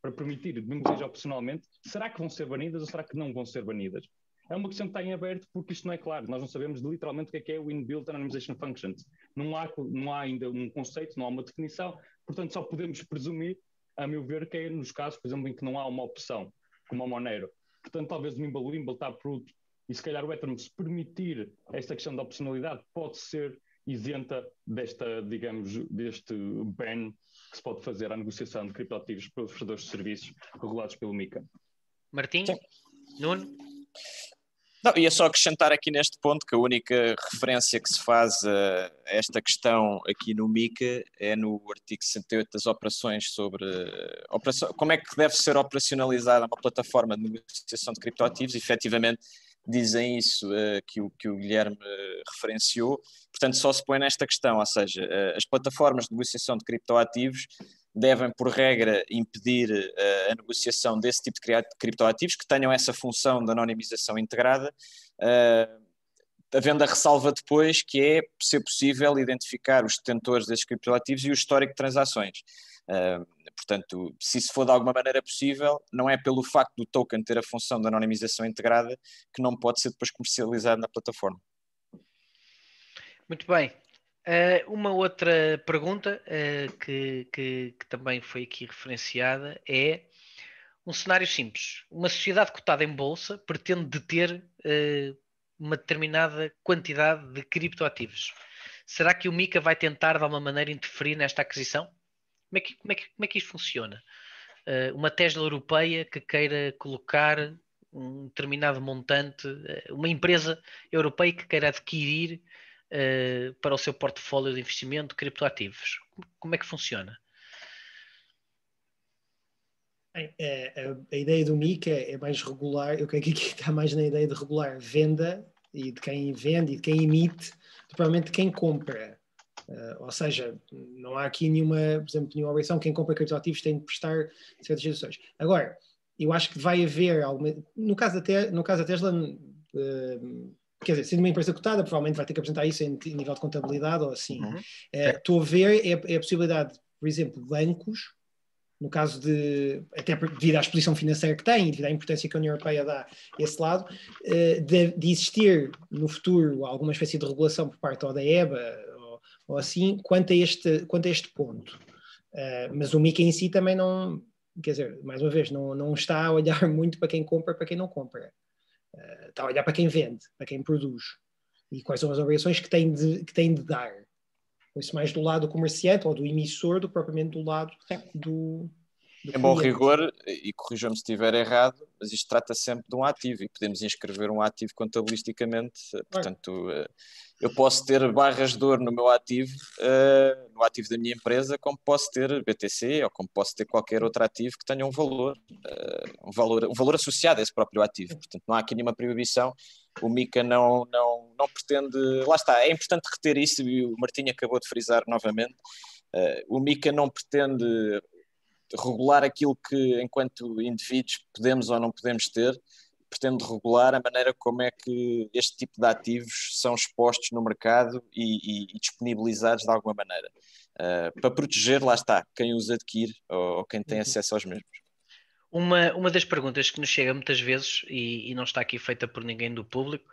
para permitir, mesmo que seja opcionalmente, será que vão ser banidas ou será que não vão ser banidas? É uma questão que está em aberto porque isto não é claro. Nós não sabemos literalmente o que é o Inbuilt Anonymization Functions. Não há ainda um conceito, não há uma definição, portanto só podemos presumir, a meu ver, que é nos casos, por exemplo, em que não há uma opção, como a Monero. Portanto, talvez o Mimble está bruto e se calhar o Ethereum, se permitir esta questão da opcionalidade, pode ser isenta desta, digamos, deste ban que se pode fazer à negociação de criptoativos pelos prestadores de serviços regulados pelo MiCA. Martim? Sim. Nuno? Não, ia só acrescentar aqui neste ponto que a única referência que se faz a esta questão aqui no MiCA é no artigo 68 das operações sobre como é que deve ser operacionalizada uma plataforma de negociação de criptoativos. Efetivamente dizem isso que o Guilherme referenciou, portanto só se põe nesta questão, ou seja, as plataformas de negociação de criptoativos devem, por regra, impedir a negociação desse tipo de criptoativos que tenham essa função de anonimização integrada, havendo a ressalva depois que é ser possível identificar os detentores desses criptoativos e o histórico de transações. Portanto, se isso for de alguma maneira possível, não é pelo facto do token ter a função de anonimização integrada que não pode ser depois comercializado na plataforma. Muito bem. Uma outra pergunta que também foi aqui referenciada é um cenário simples. Uma sociedade cotada em bolsa pretende deter uma determinada quantidade de criptoativos. Será que o MiCA vai tentar de alguma maneira interferir nesta aquisição? Como é que isto funciona? Uma Tesla europeia que queira colocar um determinado montante, uma empresa europeia que queira adquirir para o seu portfólio de investimento criptoativos. Como é que funciona? A ideia do MiCA é mais regular, eu creio que aqui está mais na ideia de regular venda e de quem vende e de quem emite, provavelmente de quem compra. Ou seja, não há aqui nenhuma, por exemplo, nenhuma obrigação, quem compra criptoativos tem de prestar certas situações. Agora, eu acho que vai haver alguma, no caso da Tesla, quer dizer, sendo uma empresa cotada, provavelmente vai ter que apresentar isso em nível de contabilidade ou assim. Estou a ver é a possibilidade, por exemplo, bancos, no caso de, até devido à exposição financeira que tem e devido à importância que a União Europeia dá a esse lado, de existir no futuro alguma espécie de regulação por parte ou da EBA ou assim, quanto a este ponto. Mas o MiCA em si também não, quer dizer, mais uma vez, não está a olhar muito para quem compra, para quem não compra. Está a olhar para quem vende, para quem produz. E quais são as obrigações que tem de dar. Por isso, mais do lado do comerciante ou do emissor do que propriamente do lado do em bom rigor, e corrijam-me se estiver errado, mas isto trata sempre de um ativo e podemos inscrever um ativo contabilisticamente. Portanto, eu posso ter barras de ouro no meu ativo, no ativo da minha empresa, como posso ter BTC ou como posso ter qualquer outro ativo que tenha um valor associado a esse próprio ativo. Portanto, não há aqui nenhuma proibição. O MiCA não pretende... Lá está, é importante reter isso e o Martinho acabou de frisar novamente. O MiCA não pretende regular aquilo que, enquanto indivíduos, podemos ou não podemos ter, pretende regular a maneira como é que este tipo de ativos são expostos no mercado e disponibilizados de alguma maneira, para proteger, lá está, quem os adquire ou quem tem acesso aos mesmos. Uma das perguntas que nos chega muitas vezes, e não está aqui feita por ninguém do público,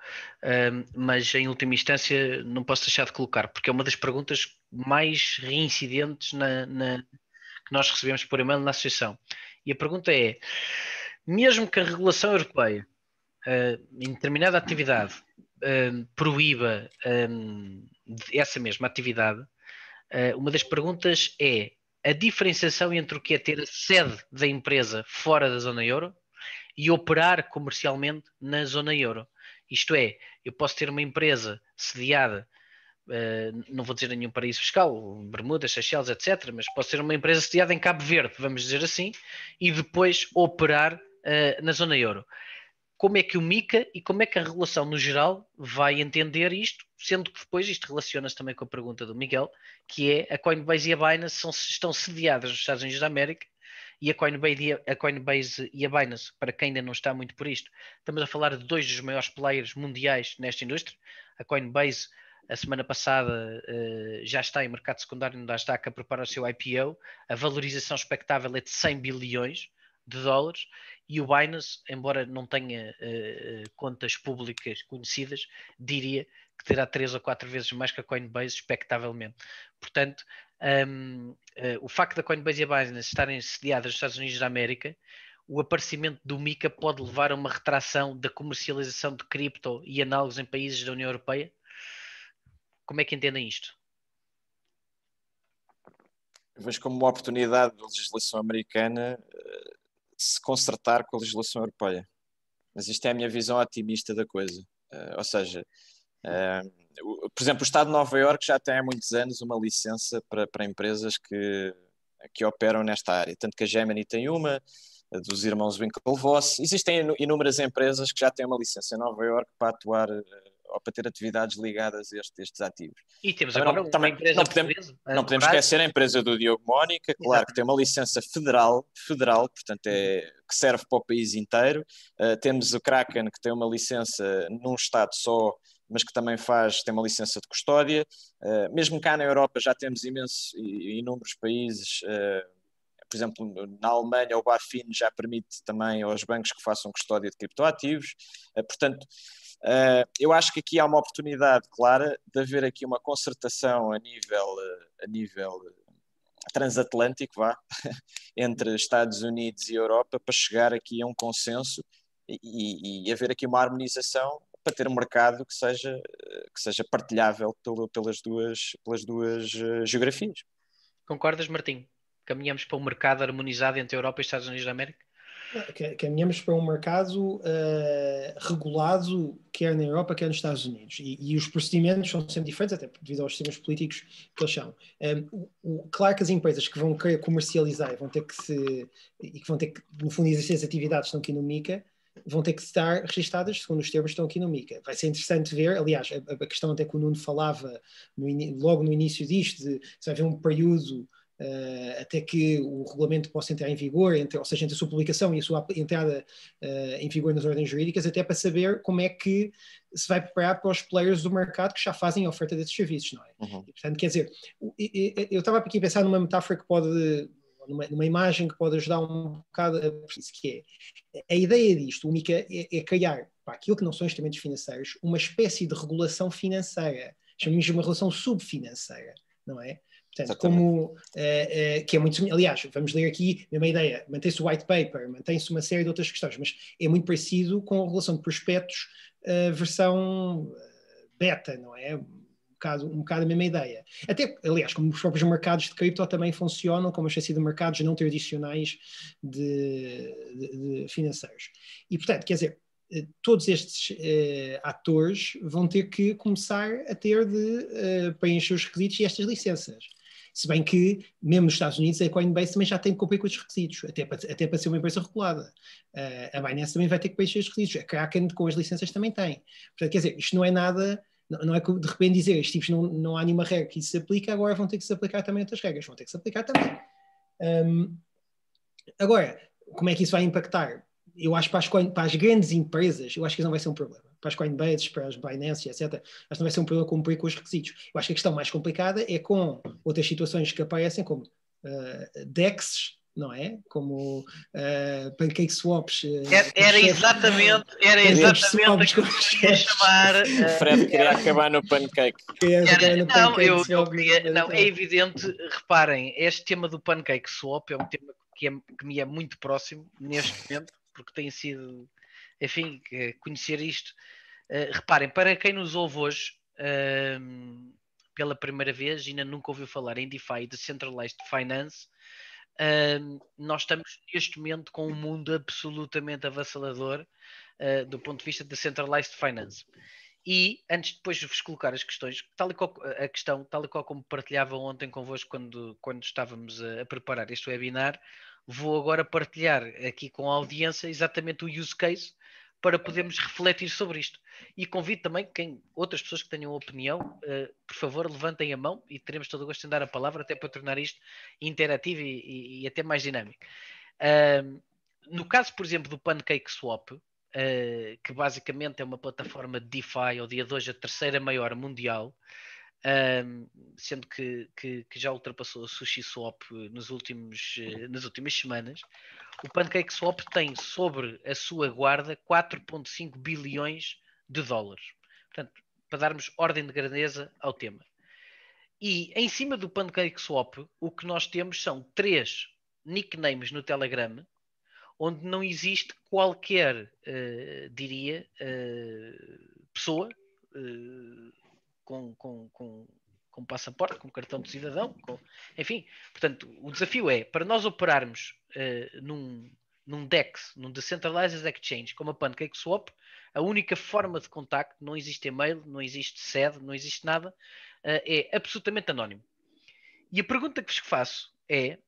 mas em última instância não posso deixar de colocar, porque é uma das perguntas mais reincidentes que nós recebemos por e-mail na associação. E a pergunta é, mesmo que a regulação europeia em determinada atividade proíba essa mesma atividade, uma das perguntas é a diferenciação entre o que é ter a sede da empresa fora da zona euro e operar comercialmente na zona euro. Isto é, eu posso ter uma empresa sediada, não vou dizer nenhum paraíso fiscal, Bermudas, Seychelles, etc., mas posso ter uma empresa sediada em Cabo Verde, vamos dizer assim, e depois operar na zona euro. Como é que o MiCA e como é que a regulação no geral vai entender isto, sendo que depois isto relaciona-se também com a pergunta do Miguel, que é a Coinbase e a Binance estão sediadas nos Estados Unidos da América E a Coinbase e a Binance, para quem ainda não está muito por isto, estamos a falar de dois dos maiores players mundiais nesta indústria. A Coinbase, a semana passada, já está em mercado secundário, não está a preparar o seu IPO. A valorização expectável é de 100 bilhões de dólares, e o Binance, embora não tenha contas públicas conhecidas, diria que terá 3 ou 4 vezes mais que a Coinbase, expectavelmente. Portanto, o facto da Coinbase e a Binance estarem sediadas nos Estados Unidos da América, o aparecimento do MiCA pode levar a uma retração da comercialização de cripto e análogos em países da União Europeia? Como é que entendem isto? Eu vejo como uma oportunidade da legislação americana se concertar com a legislação europeia. Mas isto é a minha visão otimista da coisa. Ou seja, por exemplo, o Estado de Nova Iorque já tem há muitos anos uma licença para empresas que operam nesta área. Tanto que a Gemini tem uma, a dos irmãos Winklevoss. Existem inúmeras empresas que já têm uma licença em Nova Iorque para atuar ou para ter atividades ligadas a estes ativos. E temos agora uma empresa portuguesa. Não podemos esquecer a empresa do Diogo Mónica, claro. Exatamente. Que tem uma licença federal, portanto que serve para o país inteiro. Temos o Kraken, que tem uma licença num estado só, mas que também tem uma licença de custódia. Mesmo cá na Europa já temos inúmeros países. Por exemplo, na Alemanha o BaFin já permite também aos bancos que façam custódia de criptoativos. Portanto, eu acho que aqui há uma oportunidade clara de haver aqui uma concertação a nível transatlântico, entre Estados Unidos e Europa, para chegar aqui a um consenso e haver aqui uma harmonização para ter um mercado que seja partilhável pelas duas geografias. Concordas, Martim? Caminhamos para um mercado harmonizado entre a Europa e os Estados Unidos da América? Caminhamos para um mercado regulado, quer na Europa, quer nos Estados Unidos. E os procedimentos são sempre diferentes, até devido aos sistemas políticos que eles são. Claro que as empresas que vão querer comercializar e que vão ter que, no fundo, exercer as atividades que estão aqui no MiCA, vão ter que estar registadas segundo os termos que estão aqui no MiCA. Vai ser interessante ver, aliás, a questão até que o Nuno falava logo no início disto, de se vai haver um período até que o regulamento possa entrar em vigor, ou seja, entre a sua publicação e a sua entrada em vigor nas ordens jurídicas, até para saber como é que se vai preparar para os players do mercado que já fazem a oferta desses serviços, não é? Uhum. E, portanto, quer dizer, eu estava aqui a pensar numa metáfora que pode, numa imagem que pode ajudar um bocado a isso, que é a ideia disto, o MiCA é criar, para aquilo que não são instrumentos financeiros, uma espécie de regulação financeira, chamamos de uma relação subfinanceira, não é? Portanto, que é muito... Aliás, vamos ler aqui a mesma ideia. Mantém-se o white paper, mantém-se uma série de outras questões, mas é muito parecido com a relação de prospectos versão beta, não é? Um bocado a mesma ideia. Até, aliás, como os próprios mercados de cripto também funcionam como uma espécie de mercados não tradicionais de financeiros. E, portanto, quer dizer, todos estes atores vão ter que começar a ter de preencher os requisitos e estas licenças. Se bem que, mesmo nos Estados Unidos, a Coinbase também já tem que cumprir com os requisitos, até para ser uma empresa regulada. A Binance também vai ter que preencher os requisitos. A Kraken, com as licenças, também tem. Portanto, quer dizer, isto não é nada, não é que de repente dizer, estes tipos não há nenhuma regra que isso se aplica, agora vão ter que se aplicar também outras regras. Vão ter que se aplicar também. Agora, como é que isso vai impactar? Eu acho que para as grandes empresas, eu acho que isso não vai ser um problema. Para as Coinbase, para as Binance, etc., acho que não vai ser um problema cumprir com os requisitos. Eu acho que a questão mais complicada é com outras situações que aparecem, como DEXs, não é? Como pancake swaps. Era exatamente o que eu queria chamar. O Fred queria acabar no pancake. É evidente, reparem, este tema do pancake swap é um tema que me é muito próximo neste momento, porque tem sido, enfim, conhecer isto. Reparem, para quem nos ouve hoje pela primeira vez, ainda nunca ouviu falar em DeFi, Decentralized Finance, nós estamos neste momento com um mundo absolutamente avassalador do ponto de vista de Decentralized Finance. E antes de depois vos colocar as questões, tal e qual como partilhava ontem convosco quando estávamos a preparar este webinar, vou agora partilhar aqui com a audiência exatamente o use case para podermos refletir sobre isto. E convido também outras pessoas que tenham opinião, por favor, levantem a mão e teremos todo o gosto em dar a palavra, até para tornar isto interativo e até mais dinâmico. No caso, por exemplo, do PancakeSwap, que basicamente é uma plataforma de DeFi, ou dia de hoje a terceira maior mundial, sendo que já ultrapassou a SushiSwap nas últimas semanas. O PancakeSwap tem sobre a sua guarda 4,5 bilhões de dólares. Portanto, para darmos ordem de grandeza ao tema. E em cima do PancakeSwap, o que nós temos são 3 nicknames no Telegram, onde não existe qualquer, pessoa com passaporte, com cartão de cidadão, enfim. Portanto, o desafio é, para nós operarmos num DEX, num Decentralized Exchange, como a PancakeSwap, a única forma de contacto, não existe e-mail, não existe sede, não existe nada, é absolutamente anónimo. E a pergunta que vos faço é,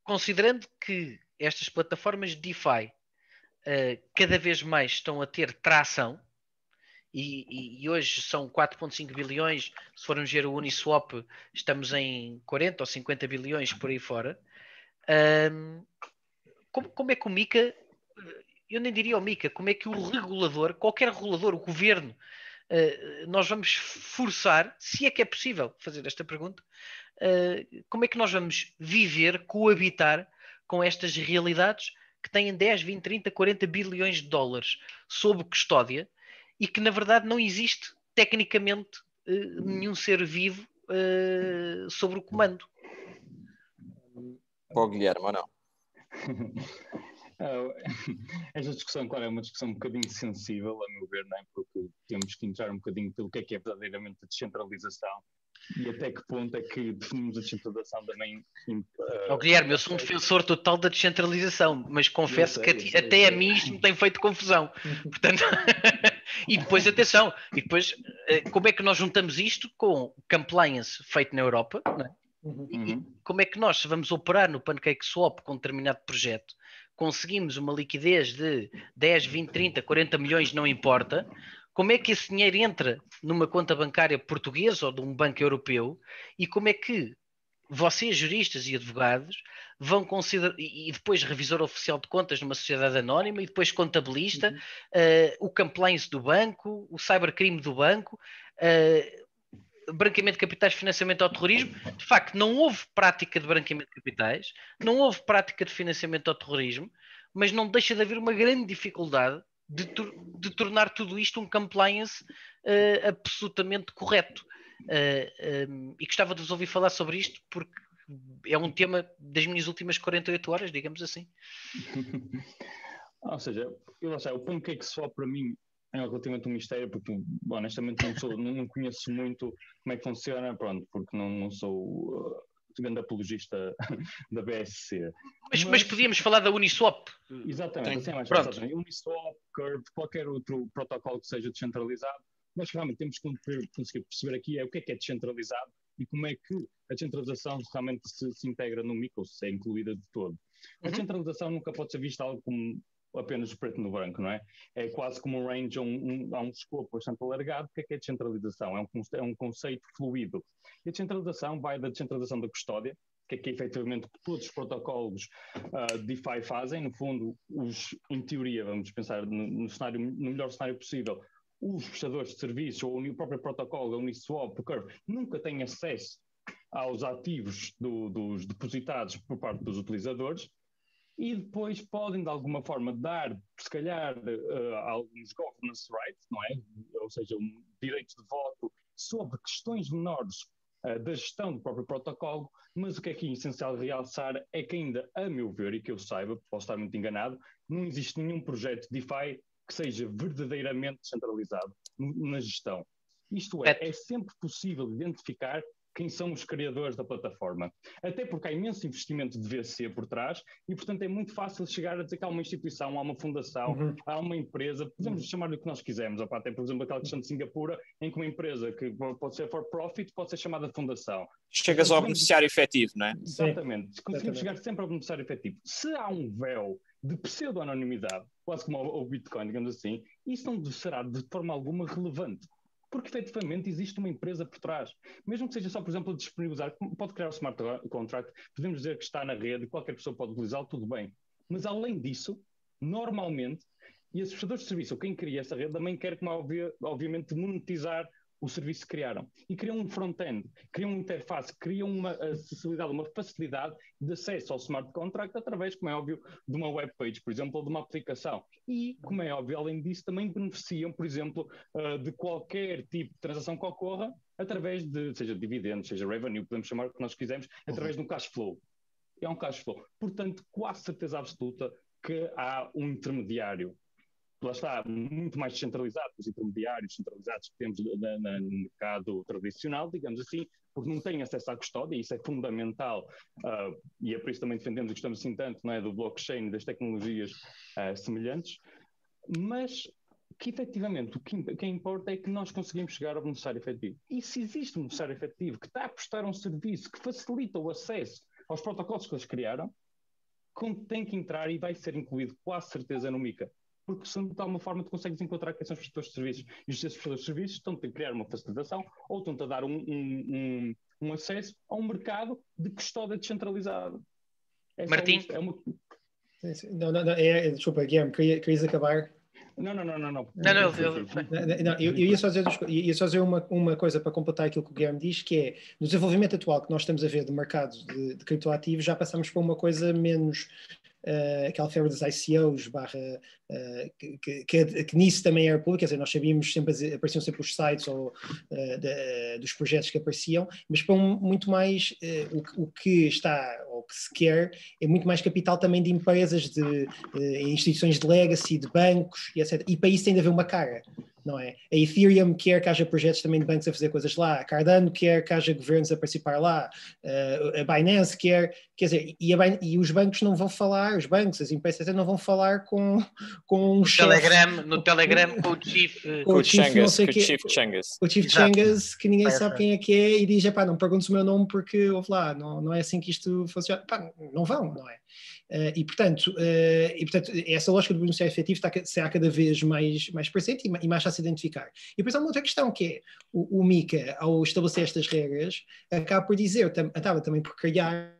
considerando que estas plataformas de DeFi cada vez mais estão a ter tração, e hoje são 4,5 bilhões, se formos ver o Uniswap, estamos em 40 ou 50 bilhões por aí fora. Como é que o MiCA, eu nem diria o MiCA, como é que o regulador, qualquer regulador, o governo, nós vamos forçar, se é que é possível fazer esta pergunta, como é que nós vamos viver, coabitar com estas realidades que têm 10, 20, 30, 40 bilhões de dólares sob custódia e que na verdade não existe tecnicamente nenhum ser vivo sobre o comando? Para o Guilherme, ou não? Esta discussão, claro, é uma discussão um bocadinho sensível, a meu ver, não é? Porque temos que entrar um bocadinho pelo que é verdadeiramente a descentralização e até que ponto é que definimos a descentralização também. Guilherme, eu sou um defensor total da descentralização, mas confesso que até a mim isto me tem feito confusão. Portanto, e depois, atenção, como é que nós juntamos isto com compliance feito na Europa, não é? E como é que nós, se vamos operar no PancakeSwap com um determinado projeto, conseguimos uma liquidez de 10, 20, 30, 40 milhões, não importa, como é que esse dinheiro entra numa conta bancária portuguesa ou de um banco europeu e como é que vocês, juristas e advogados, vão considerar, e depois revisor oficial de contas numa sociedade anónima, e depois contabilista, o compliance do banco, o cybercrime do banco, branqueamento de capitais, financiamento ao terrorismo. De facto, não houve prática de branqueamento de capitais, não houve prática de financiamento ao terrorismo, mas não deixa de haver uma grande dificuldade de tornar tudo isto um compliance absolutamente correto. E gostava de vos ouvir falar sobre isto, porque é um tema das minhas últimas 48 horas, digamos assim. Ou seja, o PancakeSwap para mim é relativamente um mistério, porque honestamente não conheço muito como é que funciona, pronto, porque não sou grande apologista da BSC. Mas podíamos falar da Uniswap. Exatamente, assim é mais fácil. Uniswap, Curve, qualquer outro protocolo que seja descentralizado, nós realmente temos que conseguir perceber aqui o que é descentralizado e como é que a descentralização realmente se integra no MiCA, ou se é incluída de todo. A descentralização nunca pode ser vista algo como apenas preto no branco, não é? É quase como um range, há um escopo bastante alargado. O que é descentralização? É um conceito fluido. E a descentralização vai da descentralização da custódia, que é efetivamente todos os protocolos DeFi fazem, no fundo, em teoria, vamos pensar no melhor cenário possível, os prestadores de serviços ou o próprio protocolo, a Uniswap, o Curve, nunca têm acesso aos ativos dos depositados por parte dos utilizadores, e depois podem, de alguma forma, dar, se calhar, alguns governance rights, não é? Ou seja, um direito de voto sobre questões menores da gestão do próprio protocolo, mas o que é aqui essencial realçar é que ainda, a meu ver, e que eu saiba, posso estar muito enganado, não existe nenhum projeto DeFi que seja verdadeiramente descentralizado na gestão. Isto é sempre possível identificar quem são os criadores da plataforma. Até porque há imenso investimento de VC por trás e, portanto, é muito fácil chegar a dizer que há uma instituição, há uma fundação, há uma empresa, podemos chamar o que nós quisermos. Até, por exemplo, aquela questão de Singapura, em que uma empresa que pode ser for profit pode ser chamada fundação. Chegas ao beneficiário efetivo, não é? Exatamente. Conseguimos chegar sempre ao beneficiário efetivo. Se há um véu de pseudo-anonimidade, quase como o Bitcoin, digamos assim, isso não será de forma alguma relevante. Porque, efetivamente, existe uma empresa por trás. Mesmo que seja só, por exemplo, disponibilizar, pode criar o smart contract, podemos dizer que está na rede, qualquer pessoa pode utilizá-lo, tudo bem. Mas além disso, normalmente, e esses prestadores de serviço, ou quem cria essa rede, também quer, como obviamente, monetizar o serviço que criaram. E criam um front-end, criam uma interface, criam uma acessibilidade, uma facilidade de acesso ao smart contract através, como é óbvio, de uma web page, por exemplo, ou de uma aplicação. E, como é óbvio, além disso, também beneficiam, por exemplo, de qualquer tipo de transação que ocorra através de, seja dividendos, seja revenue, podemos chamar o que nós quisermos, através de um cash flow. É um cash flow. Portanto, quase certeza absoluta que há um intermediário. Lá está, muito mais descentralizado, os intermediários centralizados que temos no mercado tradicional, digamos assim, porque não têm acesso à custódia, e isso é fundamental, e é por isso também defendemos e gostamos assim tanto, não é, do blockchain, das tecnologias semelhantes, mas que efetivamente o que importa é que nós conseguimos chegar ao beneficiário efetivo. E se existe um beneficiário efetivo que está a prestar um serviço que facilita o acesso aos protocolos que eles criaram, tem que entrar e vai ser incluído quase certeza no MiCA. Porque de alguma forma tu consegues encontrar quem são os prestadores de serviços. E os prestadores de serviços estão-te a criar uma facilitação ou estão-te a dar um acesso a um mercado de custódia descentralizado. Martim? Não, desculpa, Guilherme, querias acabar? Não. Eu ia só dizer uma coisa para completar aquilo que o Guilherme diz, que é, no desenvolvimento atual que nós estamos a ver do mercado de criptoativos, já passamos para uma coisa menos... aquela febre dos ICOs, que nisso também era público, quer dizer, nós sabíamos, apareciam sempre os sites ou dos projetos que apareciam, mas para muito mais o que está, ou que se quer, é muito mais capital também de empresas, de instituições de legacy, de bancos, e etc. E para isso tem de haver uma cara, não é? A Ethereum quer que haja projetos também de bancos a fazer coisas lá, a Cardano quer que haja governos a participar lá, a Binance quer dizer, e os bancos não vão falar, os bancos, as empresas não vão falar com um chefe... No Telegram com o Chief... Com o Chief Changas. O Chief Changas, que ninguém sabe quem é que é, e diz, não perguntes o meu nome porque, ouve lá, não é assim que isto funciona. Não vão, não é? E, portanto, essa lógica do beneficiário efetivo será cada vez mais presente e mais fácil de identificar. E depois há uma outra questão, que é o MiCA, ao estabelecer estas regras, acaba por dizer, acaba também por criar,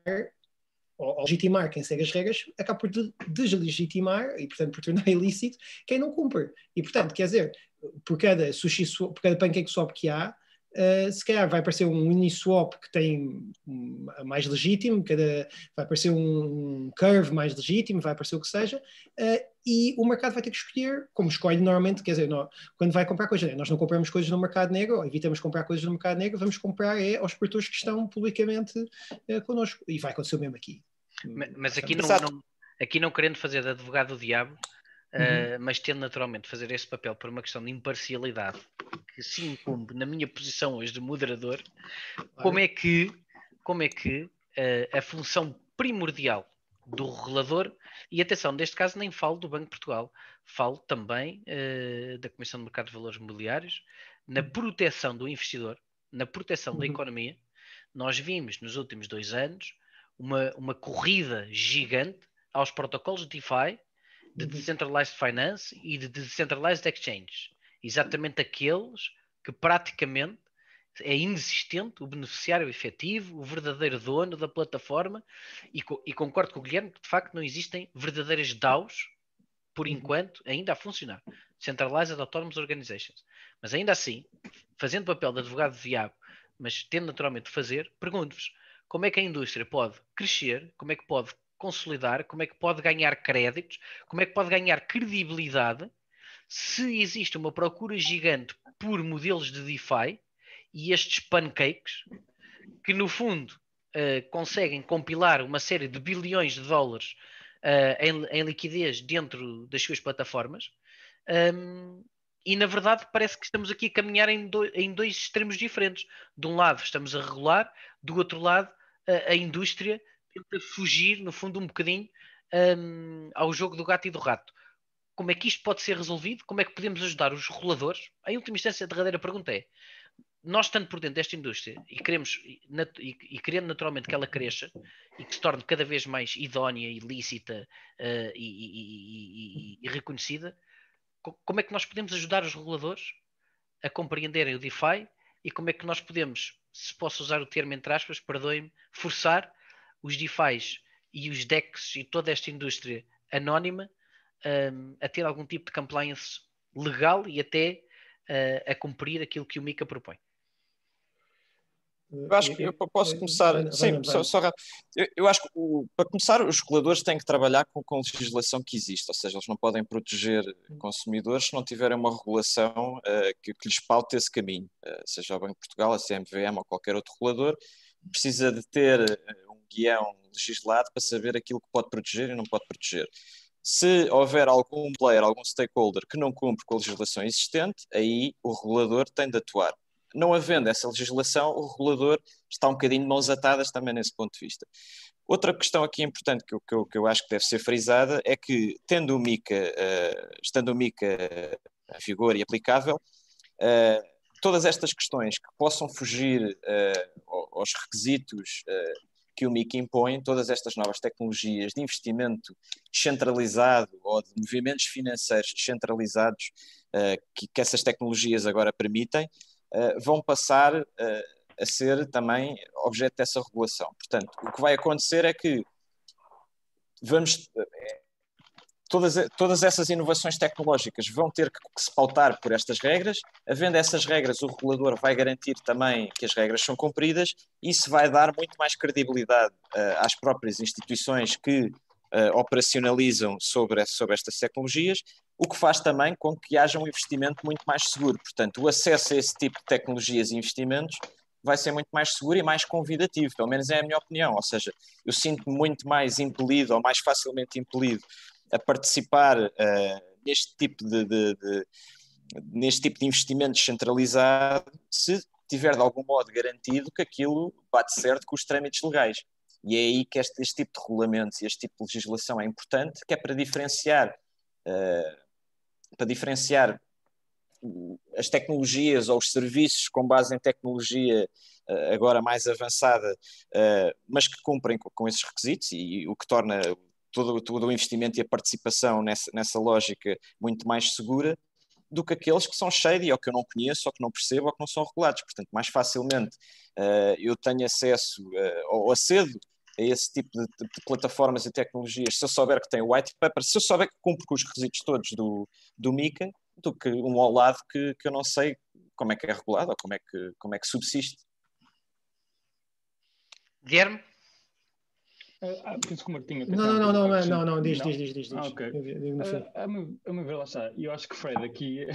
ou legitimar quem segue as regras, acaba por deslegitimar e, portanto, por tornar ilícito quem não cumpre. E, portanto, quer dizer, por cada pancake swap que há, se calhar vai aparecer um Uniswap que tem mais legítimo, vai aparecer um Curve mais legítimo, vai aparecer o que seja, e o mercado vai ter que escolher, como escolhe normalmente, quer dizer, quando vai comprar coisas, nós não compramos coisas no mercado negro, ou evitamos comprar coisas no mercado negro, vamos comprar aos produtores que estão publicamente connosco, e vai acontecer o mesmo aqui. Mas aqui não querendo fazer de advogado do diabo, mas tendo naturalmente de fazer esse papel por uma questão de imparcialidade que se incumbe na minha posição hoje de moderador, como é que a função primordial do regulador, e atenção, neste caso nem falo do Banco de Portugal, falo também da Comissão de Mercado de Valores Mobiliários, na proteção do investidor, na proteção da economia. Nós vimos nos últimos 2 anos uma corrida gigante aos protocolos de DeFi, de Decentralized Finance e de Decentralized Exchange. Exatamente aqueles que praticamente é inexistente o beneficiário efetivo, o verdadeiro dono da plataforma, e concordo com o Guilherme que de facto não existem verdadeiras DAOs, por enquanto, ainda a funcionar. Centralized Autonomous Organizations. Mas ainda assim, fazendo papel de advogado do diabo, mas tendo naturalmente de fazer, pergunto-vos como é que a indústria pode crescer, como é que pode consolidar, como é que pode ganhar créditos, como é que pode ganhar credibilidade se existe uma procura gigante por modelos de DeFi e estes pancakes que no fundo conseguem compilar uma série de bilhões de dólares em liquidez dentro das suas plataformas, e na verdade parece que estamos aqui a caminhar em dois extremos diferentes. De um lado estamos a regular, do outro lado a indústria tenta fugir, no fundo, um bocadinho ao jogo do gato e do rato. Como é que isto pode ser resolvido? Como é que podemos ajudar os reguladores? Em última instância, a derradeira pergunta é: nós, estando por dentro desta indústria e querendo naturalmente que ela cresça e que se torne cada vez mais idónea, ilícita e reconhecida, como é que nós podemos ajudar os reguladores a compreenderem o DeFi e como é que nós podemos, se posso usar o termo entre aspas, perdoem-me, forçar os DeFis e os DEX e toda esta indústria anónima a ter algum tipo de compliance legal e até a cumprir aquilo que o MiCA propõe. Eu acho que eu posso começar. Sim, só rápido. Eu acho que, para começar, os reguladores têm que trabalhar com legislação que existe, ou seja, eles não podem proteger consumidores se não tiverem uma regulação que lhes paute esse caminho, seja o Banco de Portugal, a CMVM ou qualquer outro regulador, precisa de ter um guião legislado para saber aquilo que pode proteger e não pode proteger. Se houver algum player, algum stakeholder que não cumpre com a legislação existente, aí o regulador tem de atuar. Não havendo essa legislação, o regulador está um bocadinho de mãos atadas também nesse ponto de vista. Outra questão aqui importante que eu acho que deve ser frisada é que, estando o MiCA em vigor e aplicável, todas estas questões que possam fugir aos requisitos que o MiCA impõe, todas estas novas tecnologias de investimento descentralizado ou de movimentos financeiros descentralizados que essas tecnologias agora permitem, vão passar a ser também objeto dessa regulação. Portanto, o que vai acontecer é que todas essas inovações tecnológicas vão ter que se pautar por estas regras. Havendo essas regras, o regulador vai garantir também que as regras são cumpridas. Isso vai dar muito mais credibilidade às próprias instituições que operacionalizam sobre estas tecnologias, o que faz também com que haja um investimento muito mais seguro. Portanto, o acesso a esse tipo de tecnologias e investimentos vai ser muito mais seguro e mais convidativo, pelo menos é a minha opinião. Ou seja, eu sinto-me muito mais impelido ou mais facilmente impelido a participar neste tipo de investimento descentralizado se tiver de algum modo garantido que aquilo bate certo com os trâmites legais. E é aí que este tipo de regulamentos e este tipo de legislação é importante, que é para diferenciar as tecnologias ou os serviços com base em tecnologia agora mais avançada, mas que cumprem com esses requisitos, e o que torna todo o investimento e a participação nessa lógica muito mais segura do que aqueles que são shady ou que eu não conheço ou que não percebo ou que não são regulados. Portanto, mais facilmente eu tenho acesso ou acedo a esse tipo de plataformas e tecnologias se eu souber que tem o white paper, se eu souber que cumpre com os requisitos todos do MiCA, do que um ao lado que eu não sei como é que é regulado ou como é que subsiste. Guilherme? Penso que o Martinho... Não, diz. Ok. A meu ver, lá está. Eu acho que, Fred, aqui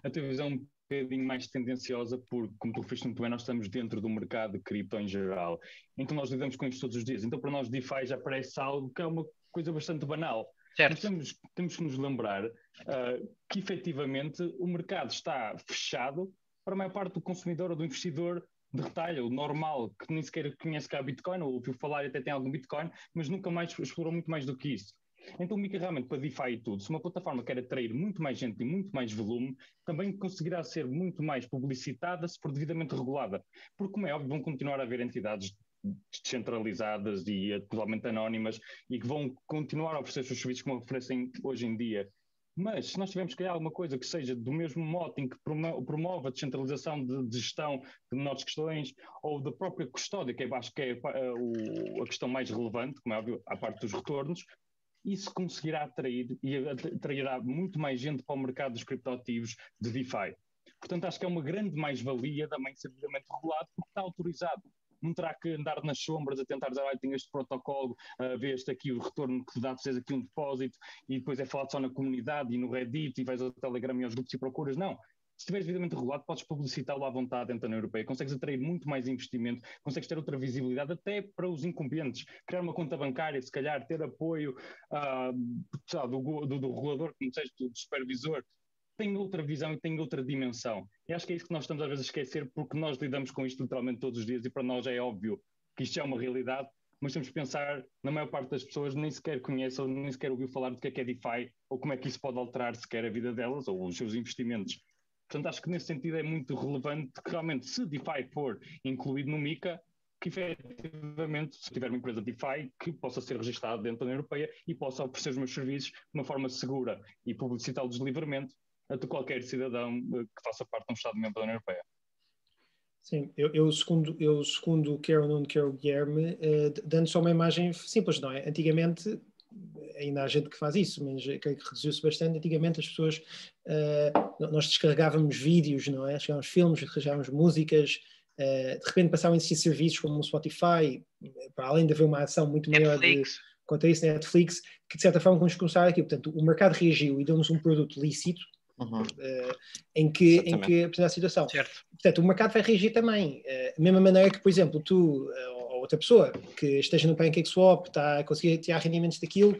a tua visão é um bocadinho mais tendenciosa, porque, como tu fizeste muito bem, nós estamos dentro do mercado de cripto em geral. Então nós lidamos com isto todos os dias. Então para nós DeFi já parece algo que é uma coisa bastante banal. Certo. Mas temos que nos lembrar que efetivamente o mercado está fechado para a maior parte do consumidor ou do investidor de retalho, o normal, que nem sequer conhece cá Bitcoin, ou ouviu falar e até tem algum Bitcoin, mas nunca mais explorou muito mais do que isso. Então o MiCA realmente, para DeFi e tudo, se uma plataforma quer atrair muito mais gente e muito mais volume, também conseguirá ser muito mais publicitada se for devidamente regulada. Porque, como é óbvio, vão continuar a haver entidades descentralizadas e totalmente anónimas e que vão continuar a oferecer os seus serviços como oferecem hoje em dia. Mas se nós tivermos que criar alguma coisa que seja do mesmo mote em que promova a descentralização de gestão de menores questões ou da própria custódia, que eu acho que é a questão mais relevante, como é óbvio, à parte dos retornos, isso conseguirá atrair e atrairá muito mais gente para o mercado dos criptoativos de DeFi. Portanto, acho que é uma grande mais-valia também ser devidamente regulado porque está autorizado. Não terá que andar nas sombras a tentar dizer, tem este protocolo, ver este aqui, o retorno que dá, fez aqui um depósito, e depois é falado só na comunidade e no Reddit, e vais ao Telegram e aos grupos e procuras. Não. Se estiveres devidamente regulado, podes publicitá-lo à vontade dentro da União Europeia, consegues atrair muito mais investimento, consegues ter outra visibilidade, até para os incumbentes. Criar uma conta bancária, se calhar ter apoio do regulador, como seja do supervisor, tem outra visão e tem outra dimensão. E acho que é isso que nós estamos às vezes a esquecer, porque nós lidamos com isto literalmente todos os dias e para nós é óbvio que isto é uma realidade, mas temos que pensar, na maior parte das pessoas nem sequer conhece ou nem sequer ouviu falar do que é DeFi ou como é que isso pode alterar sequer a vida delas ou os seus investimentos. Portanto, acho que nesse sentido é muito relevante que realmente, se DeFi for incluído no MiCA, que efetivamente, se tiver uma empresa DeFi, que possa ser registada dentro da União Europeia e possa oferecer os meus serviços de uma forma segura e publicitá-los livremente a qualquer cidadão que faça parte de um Estado-membro da União Europeia. Sim, eu segundo quer ou não quer o Guilherme, dando só uma imagem simples, não é? Antigamente ainda há gente que faz isso, mas creio que reduziu-se bastante. Antigamente as pessoas, nós descarregávamos vídeos, não é? Descarregávamos filmes, descarregávamos músicas, de repente passavam a existir serviços como o Spotify, para além de haver uma ação muito maior quanto a isso, Netflix, que de certa forma começaram aqui. Portanto, o mercado reagiu e deu-nos um produto lícito, em que apresenta a situação. Certo. Portanto, o mercado vai reagir também. Da mesma maneira que, por exemplo, tu ou outra pessoa que esteja no PancakeSwap está a conseguir tirar rendimentos daquilo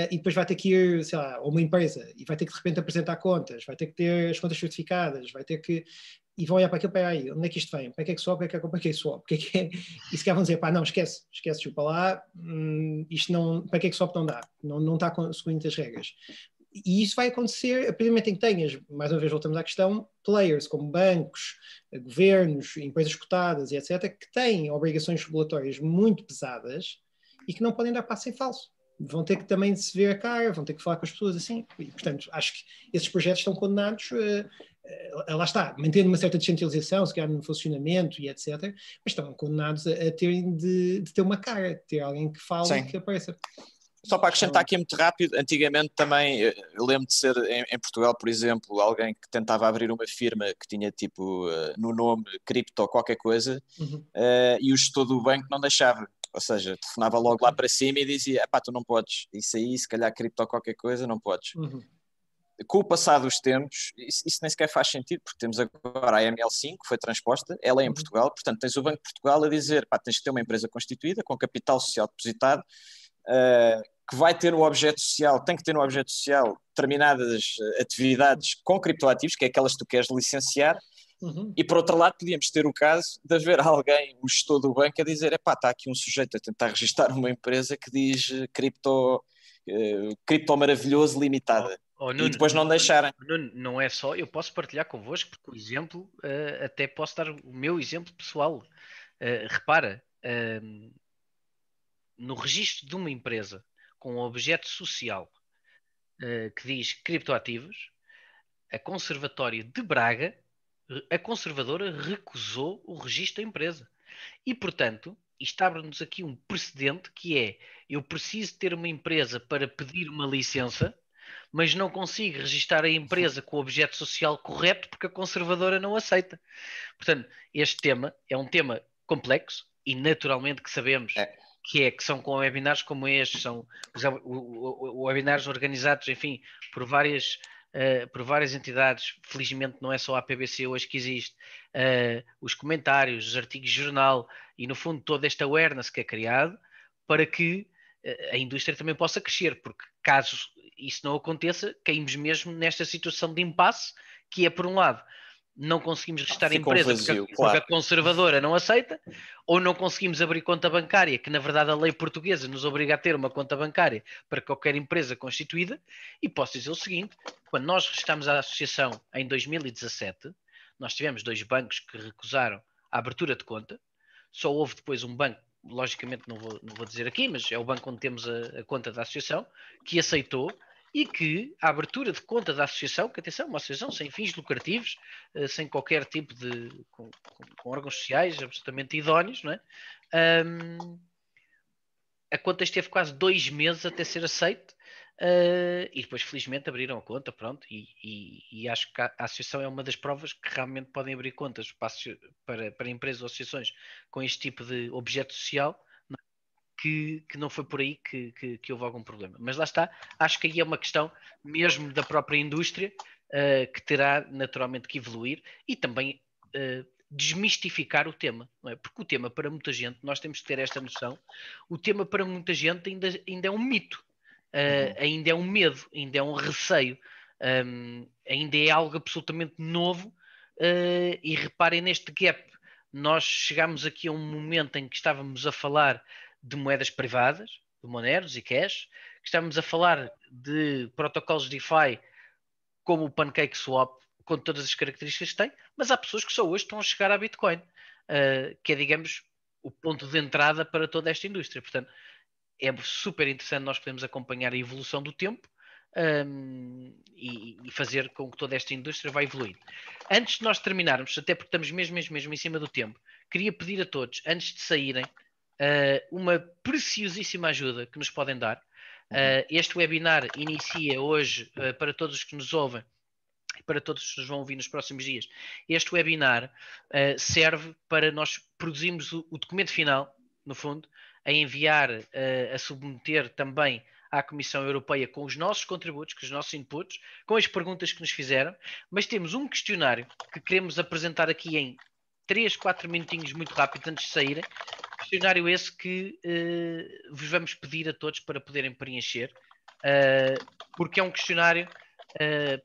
e depois vai ter que ir, sei lá, a uma empresa e vai ter que de repente apresentar contas, vai ter que ter as contas certificadas, vai ter que... E vão olhar para aquilo, peraí, onde é que isto vem? PancakeSwap, o que é com PancakeSwap? O que é? E se calhar vão dizer, pá, não, esquece, chupa lá, isto não, PancakeSwap não dá, não está seguindo as regras. E isso vai acontecer a partir do momento em que tenhas, mais uma vez voltamos à questão, players como bancos, governos, empresas cotadas e etc., que têm obrigações regulatórias muito pesadas e que não podem dar passo em falso. Vão ter que também se ver a cara, vão ter que falar com as pessoas assim. E, portanto, acho que esses projetos estão condenados lá está, mantendo uma certa descentralização, se calhar no funcionamento e etc., mas estão condenados a terem de ter uma cara, de ter alguém que fale e que apareça. Só para acrescentar aqui muito rápido, antigamente também, eu lembro de ser em Portugal, por exemplo, alguém que tentava abrir uma firma que tinha tipo no nome cripto qualquer coisa, e o gestor do banco não deixava, ou seja, telefonava logo lá para cima e dizia, pá, tu não podes, isso aí, se calhar cripto qualquer coisa, não podes. Com o passar dos tempos, isso nem sequer faz sentido, porque temos agora a AML5, que foi transposta, ela é em Portugal, portanto tens o Banco de Portugal a dizer, pá, tens que ter uma empresa constituída, com capital social depositado, que vai ter no objeto social, tem que ter no objeto social determinadas atividades com criptoativos, que é aquelas que tu queres licenciar, e por outro lado podíamos ter o caso de haver alguém, o gestor do banco, a dizer, epá, está aqui um sujeito a tentar registrar uma empresa que diz cripto maravilhoso limitada. Nuno, e depois não deixarem. Nuno, não é só, eu posso partilhar convosco, porque o exemplo, até posso dar o meu exemplo pessoal. Repara, no registro de uma empresa com um objeto social que diz criptoativos, a Conservatória de Braga, a conservadora recusou o registro da empresa. E, portanto, isto abre-nos aqui um precedente que é, eu preciso ter uma empresa para pedir uma licença, mas não consigo registrar a empresa com o objeto social correto porque a conservadora não aceita. Portanto, este tema é um tema complexo e naturalmente que sabemos que são com webinars como estes, são os webinars organizados, enfim, por várias entidades, felizmente não é só a PBC hoje que existe, os comentários, os artigos de jornal e no fundo toda esta awareness que é criado para que a indústria também possa crescer, porque caso isso não aconteça, caímos mesmo nesta situação de impasse, que é por um lado, não conseguimos registrar a empresa porque a conservadora não aceita, ou não conseguimos abrir conta bancária, que na verdade a lei portuguesa nos obriga a ter uma conta bancária para qualquer empresa constituída. E posso dizer o seguinte, quando nós registramos a associação em 2017, nós tivemos 2 bancos que recusaram a abertura de conta, só houve depois um banco, logicamente não vou dizer aqui, mas é o banco onde temos a conta da associação, que aceitou e que a abertura de conta da associação, que atenção, uma associação sem fins lucrativos, sem qualquer tipo de... com órgãos sociais absolutamente idóneos, não é? A conta esteve quase 2 meses até ser aceite e depois felizmente abriram a conta, pronto, e acho que a associação é uma das provas que realmente podem abrir contas para empresas ou associações com este tipo de objeto social, que não foi por aí que houve algum problema. Mas lá está, acho que aí é uma questão mesmo da própria indústria que terá naturalmente que evoluir e também desmistificar o tema, não é? Porque o tema para muita gente, nós temos que ter esta noção, o tema para muita gente ainda é um mito, ainda é um medo, ainda é um receio, ainda é algo absolutamente novo e reparem neste gap, nós chegamos aqui a um momento em que estávamos a falar de moedas privadas, de Monero, Zcash, que estamos a falar de protocolos DeFi como o PancakeSwap, com todas as características que tem, mas há pessoas que só hoje estão a chegar à Bitcoin, que é, digamos, o ponto de entrada para toda esta indústria. Portanto, é super interessante nós podermos acompanhar a evolução do tempo e fazer com que toda esta indústria vá evoluindo. Antes de nós terminarmos, até porque estamos mesmo em cima do tempo, queria pedir a todos, antes de saírem, uma preciosíssima ajuda que nos podem dar. Este webinar inicia hoje, para todos os que nos ouvem, e para todos os que nos vão ouvir nos próximos dias. Este webinar serve para nós produzirmos o documento final, no fundo, a enviar, a submeter também à Comissão Europeia com os nossos contributos, com os nossos inputs, com as perguntas que nos fizeram, mas temos um questionário que queremos apresentar aqui em 3, 4 minutinhos muito rápido antes de saírem. Questionário esse que vos vamos pedir a todos para poderem preencher, porque é um questionário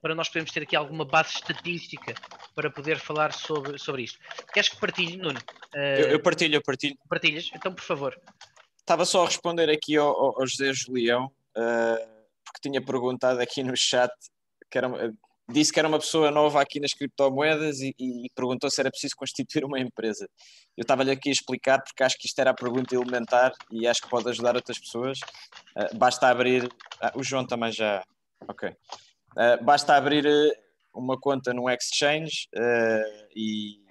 para nós podermos ter aqui alguma base estatística para poder falar sobre isto. Queres que partilhe, Nuno? Eu partilho. Partilhas? Então, por favor. Estava só a responder aqui ao José Julião, porque tinha perguntado aqui no chat, disse que era uma pessoa nova aqui nas criptomoedas e perguntou se era preciso constituir uma empresa. Eu estava-lhe aqui a explicar, porque acho que isto era a pergunta elementar e acho que pode ajudar outras pessoas. Basta abrir... o João também já... Ok. Basta abrir uma conta num exchange e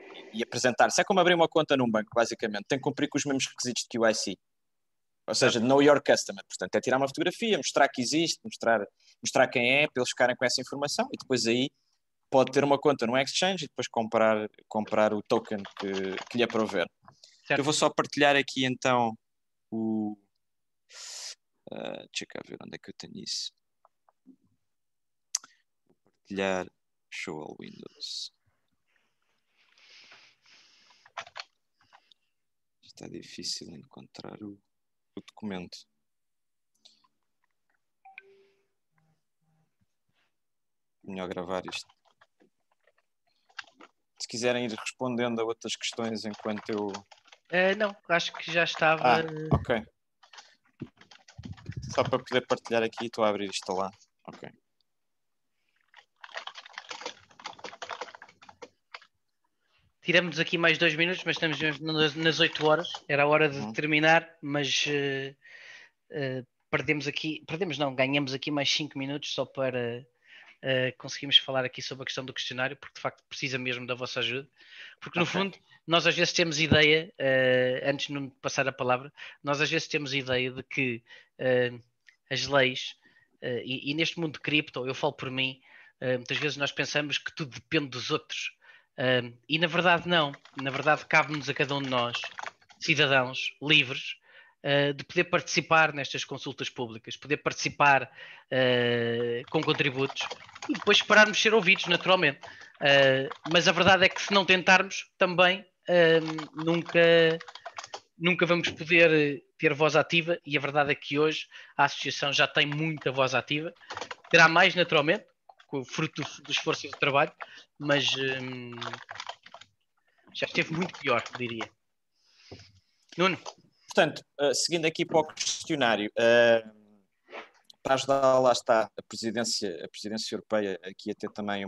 apresentar-se. É como abrir uma conta num banco, basicamente. Tem que cumprir com os mesmos requisitos de QIC. Ou seja, know your customer. Portanto, é tirar uma fotografia, mostrar que existe, mostrar quem é, para eles ficarem com essa informação e depois aí pode ter uma conta no exchange e depois comprar o token que lhe aprover. Eu vou só partilhar aqui então o... deixa eu cá ver onde é que eu tenho isso. Vou partilhar Show All Windows. Está difícil encontrar o documento. Melhor gravar isto. Se quiserem ir respondendo a outras questões enquanto eu... Não, acho que já estava... ok. Só para poder partilhar aqui, estou a abrir isto lá. Ok. Tiramos aqui mais 2 minutos, mas estamos nas 8 horas. Era a hora de terminar, mas ganhamos aqui mais 5 minutos só para conseguirmos falar aqui sobre a questão do questionário, porque de facto precisa mesmo da vossa ajuda. Porque no fundo, nós às vezes temos ideia, antes de não passar a palavra, nós às vezes temos ideia de que as leis, e neste mundo de cripto, eu falo por mim, muitas vezes nós pensamos que tudo depende dos outros. E na verdade não, na verdade cabe-nos a cada um de nós, cidadãos livres, de poder participar nestas consultas públicas, poder participar com contributos e depois esperarmos ser ouvidos naturalmente, mas a verdade é que se não tentarmos também nunca vamos poder ter voz ativa, e a verdade é que hoje a associação já tem muita voz ativa, terá mais naturalmente, com o fruto do esforço e do trabalho, mas já esteve muito pior, diria. Nuno? Portanto, seguindo aqui para o questionário, para ajudar, lá está, a presidência europeia aqui a ter também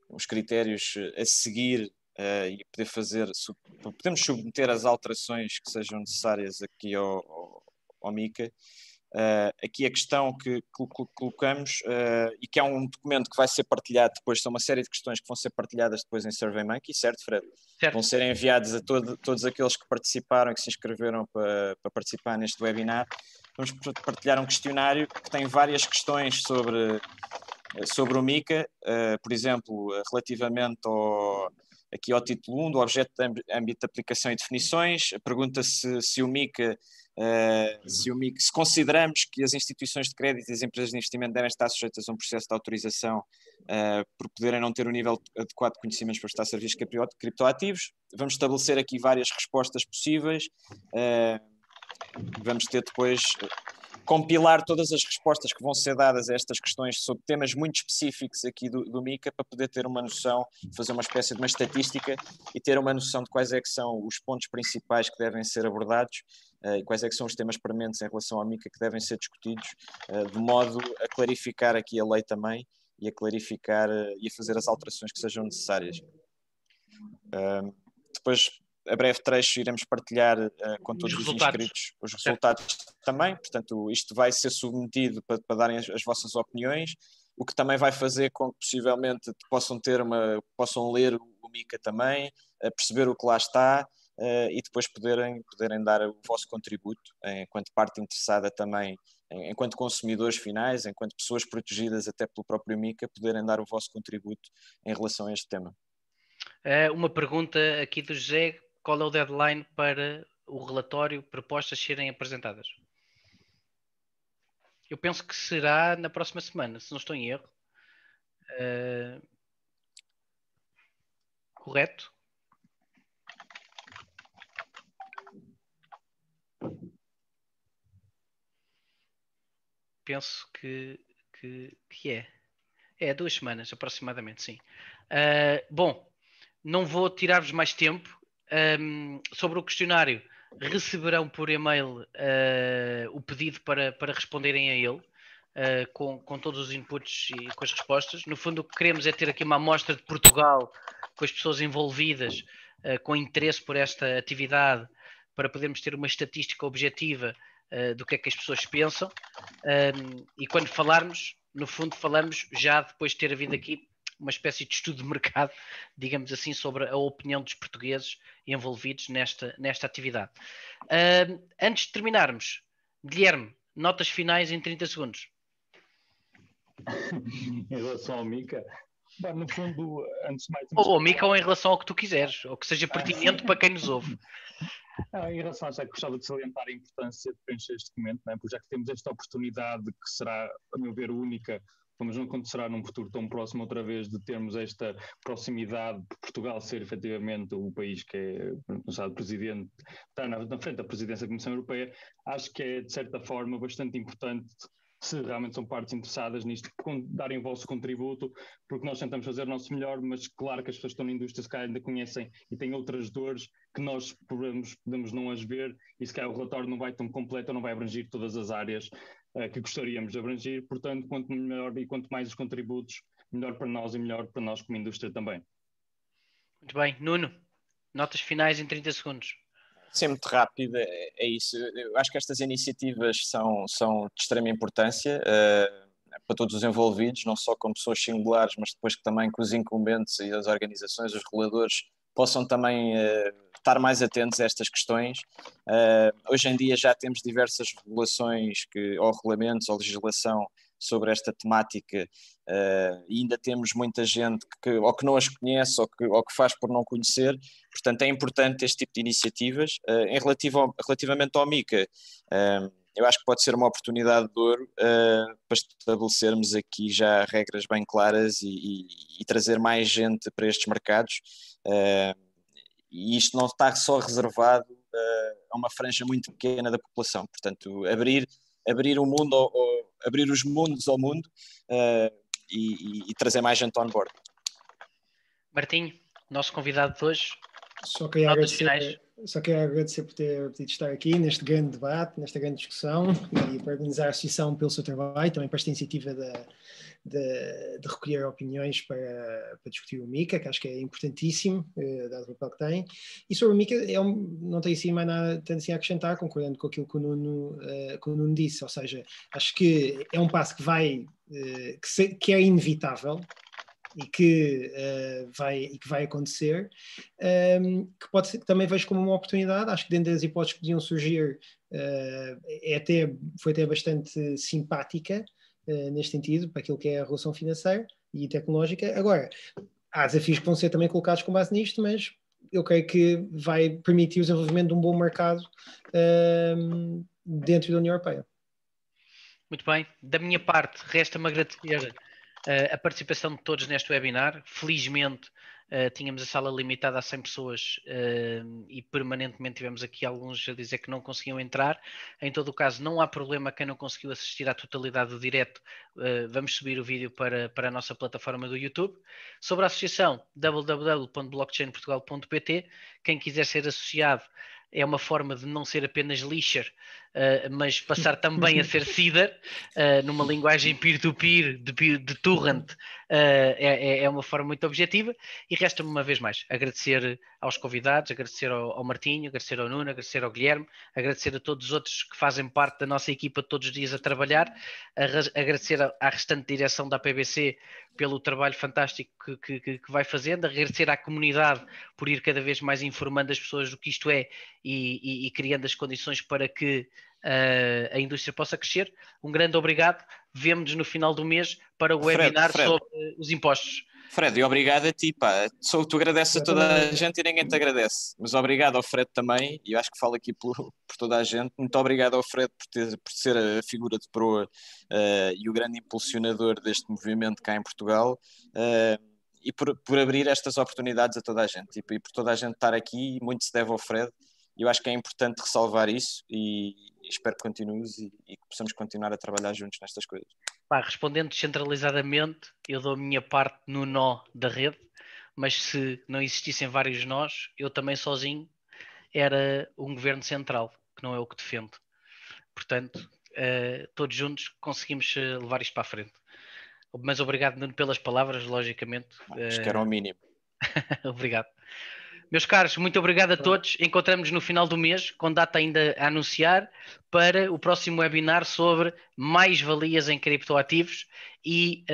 uns critérios a seguir e poder podemos submeter as alterações que sejam necessárias aqui ao MiCA. Aqui a questão que colocamos, e que é um documento que vai ser partilhado depois, são uma série de questões que vão ser partilhadas depois em SurveyMonkey, certo, Fred? Certo. Vão ser enviados a todos aqueles que participaram, que se inscreveram para participar neste webinar. Vamos partilhar um questionário que tem várias questões sobre o MiCA, por exemplo, relativamente aqui ao título 1 do objeto de âmbito de aplicação e definições. Pergunta-se se o MiCA, se consideramos que as instituições de crédito e as empresas de investimento devem estar sujeitas a um processo de autorização por poderem não ter um nível adequado de conhecimentos para prestar serviços criptoativos. Vamos estabelecer aqui várias respostas possíveis. Vamos ter depois compilar todas as respostas que vão ser dadas a estas questões sobre temas muito específicos aqui do MiCA, para poder ter uma noção, fazer uma espécie de uma estatística e ter uma noção de quais é que são os pontos principais que devem ser abordados e quais é que são os temas prementes em relação ao MiCA que devem ser discutidos, de modo a clarificar aqui a lei também e a clarificar e a fazer as alterações que sejam necessárias. Depois, a breve trecho, iremos partilhar com todos os inscritos os resultados também. Portanto, isto vai ser submetido para darem as vossas opiniões, o que também vai fazer com que possivelmente possam ler o MiCA também, perceber o que lá está e depois poderem dar o vosso contributo enquanto parte interessada também enquanto consumidores finais, enquanto pessoas protegidas até pelo próprio MiCA, poderem dar o vosso contributo em relação a este tema. Uma pergunta aqui do José: qual é o deadline para o relatório, propostas serem apresentadas? Eu penso que será na próxima semana, se não estou em erro. Correto? Penso que é. É 2 semanas aproximadamente, sim. Bom, não vou tirar-vos mais tempo. Sobre o questionário, receberão por e-mail o pedido para responderem a ele, com todos os inputs e com as respostas. No fundo, o que queremos é ter aqui uma amostra de Portugal, com as pessoas envolvidas, com interesse por esta atividade, para podermos ter uma estatística objetiva do que é que as pessoas pensam. E quando falarmos, no fundo, falamos já depois de ter havido aqui uma espécie de estudo de mercado, digamos assim, sobre a opinião dos portugueses envolvidos nesta atividade. Antes de terminarmos, Guilherme, notas finais em 30 segundos. Em relação ao MiCA, no fundo, antes de mais... Ou MiCA ou em relação ao que tu quiseres, ou que seja pertinente para quem nos ouve. Em relação a isso, gostava de salientar a importância de preencher este documento, né? Porque já que temos esta oportunidade que será, a meu ver, única, mas não acontecerá num futuro tão próximo outra vez, de termos esta proximidade de Portugal ser efetivamente o país que é, não sabe, presidente, está na frente da presidência da Comissão Europeia. Acho que é, de certa forma, bastante importante, se realmente são partes interessadas nisto, darem o vosso contributo, porque nós tentamos fazer o nosso melhor, mas claro que as pessoas que estão na indústria se calhar ainda conhecem e têm outras dores que nós podemos não as ver, e se calhar o relatório não vai tão completo, ou não vai abranger todas as áreas que gostaríamos de abranger. Portanto, quanto melhor e quanto mais os contributos, melhor para nós e melhor para nós como indústria também. Muito bem. Nuno, notas finais em 30 segundos. Sim, muito rápido, é isso. Eu acho que estas iniciativas são de extrema importância para todos os envolvidos, não só como pessoas singulares, mas depois que também que os incumbentes e as organizações, os reguladores, possam também estar mais atentos a estas questões. Hoje em dia já temos diversas regulações ou regulamentos ou legislação sobre esta temática, e ainda temos muita gente que ou que não as conhece ou que faz por não conhecer. Portanto, é importante este tipo de iniciativas. Relativamente ao MiCA, eu acho que pode ser uma oportunidade de ouro para estabelecermos aqui já regras bem claras e trazer mais gente para estes mercados. E isto não está só reservado a uma franja muito pequena da população. Portanto, abrir o mundo, ou abrir os mundos ao mundo e trazer mais gente on board. Martinho, nosso convidado de hoje. Só queria agradecer por ter podido estar aqui neste grande debate, nesta grande discussão, e parabenizar a Associação pelo seu trabalho, também para esta iniciativa de recolher opiniões para discutir o MiCA, que acho que é importantíssimo, dado o papel que tem. E sobre o MiCA, não tenho assim mais nada tanto assim a acrescentar, concordando com aquilo que o Nuno disse, ou seja, acho que é um passo que é inevitável, e que vai acontecer, que pode ser, que também vejo como uma oportunidade. Acho que dentro das hipóteses que podiam surgir, foi até bastante simpática neste sentido, para aquilo que é a relação financeira e tecnológica. Agora, há desafios que vão ser também colocados com base nisto, mas eu creio que vai permitir o desenvolvimento de um bom mercado dentro da União Europeia. Muito bem. Da minha parte, resta-me agradecer a participação de todos neste webinar. Felizmente tínhamos a sala limitada a 100 pessoas e permanentemente tivemos aqui alguns a dizer que não conseguiam entrar. Em todo o caso, não há problema quem não conseguiu assistir à totalidade do direto. Vamos subir o vídeo para a nossa plataforma do YouTube. Sobre a associação, www.blockchainportugal.pt. Quem quiser ser associado, é uma forma de não ser apenas leasher, mas passar também a ser seeder, numa linguagem peer-to-peer, de torrent, é uma forma muito objetiva. E resta-me uma vez mais agradecer aos convidados, agradecer ao Martinho, agradecer ao Nuno, agradecer ao Guilherme, agradecer a todos os outros que fazem parte da nossa equipa todos os dias a trabalhar, agradecer à restante direção da PBC pelo trabalho fantástico que vai fazendo, agradecer à comunidade por ir cada vez mais informando as pessoas do que isto é e criando as condições para que a indústria possa crescer. Um grande obrigado. Vemo-nos no final do mês para o webinar sobre os impostos. Fred, e obrigado a ti, pá. Tu agradeces a toda a gente e ninguém te agradece. Mas obrigado ao Fred também, e eu acho que falo aqui por toda a gente. Muito obrigado ao Fred por ser a figura de proa e o grande impulsionador deste movimento cá em Portugal. E por abrir estas oportunidades a toda a gente. E por toda a gente estar aqui, muito se deve ao Fred. Eu acho que é importante ressalvar isso e espero que continues e que possamos continuar a trabalhar juntos nestas coisas. Pá, respondendo descentralizadamente, eu dou a minha parte no nó da rede, mas se não existissem vários nós, eu também sozinho era um governo central, que não é o que defendo. Portanto, todos juntos conseguimos levar isto para a frente. Mas obrigado, Nuno, pelas palavras, logicamente. Acho que era o mínimo. Obrigado. Meus caros, muito obrigado a todos. Encontramos-nos no final do mês, com data ainda a anunciar, para o próximo webinar sobre mais-valias em criptoativos e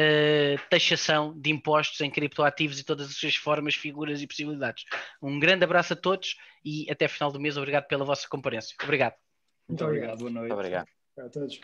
taxação de impostos em criptoativos e todas as suas formas, figuras e possibilidades. Um grande abraço a todos e até final do mês. Obrigado pela vossa comparência. Obrigado. Muito obrigado. Boa noite. Muito obrigado. A todos.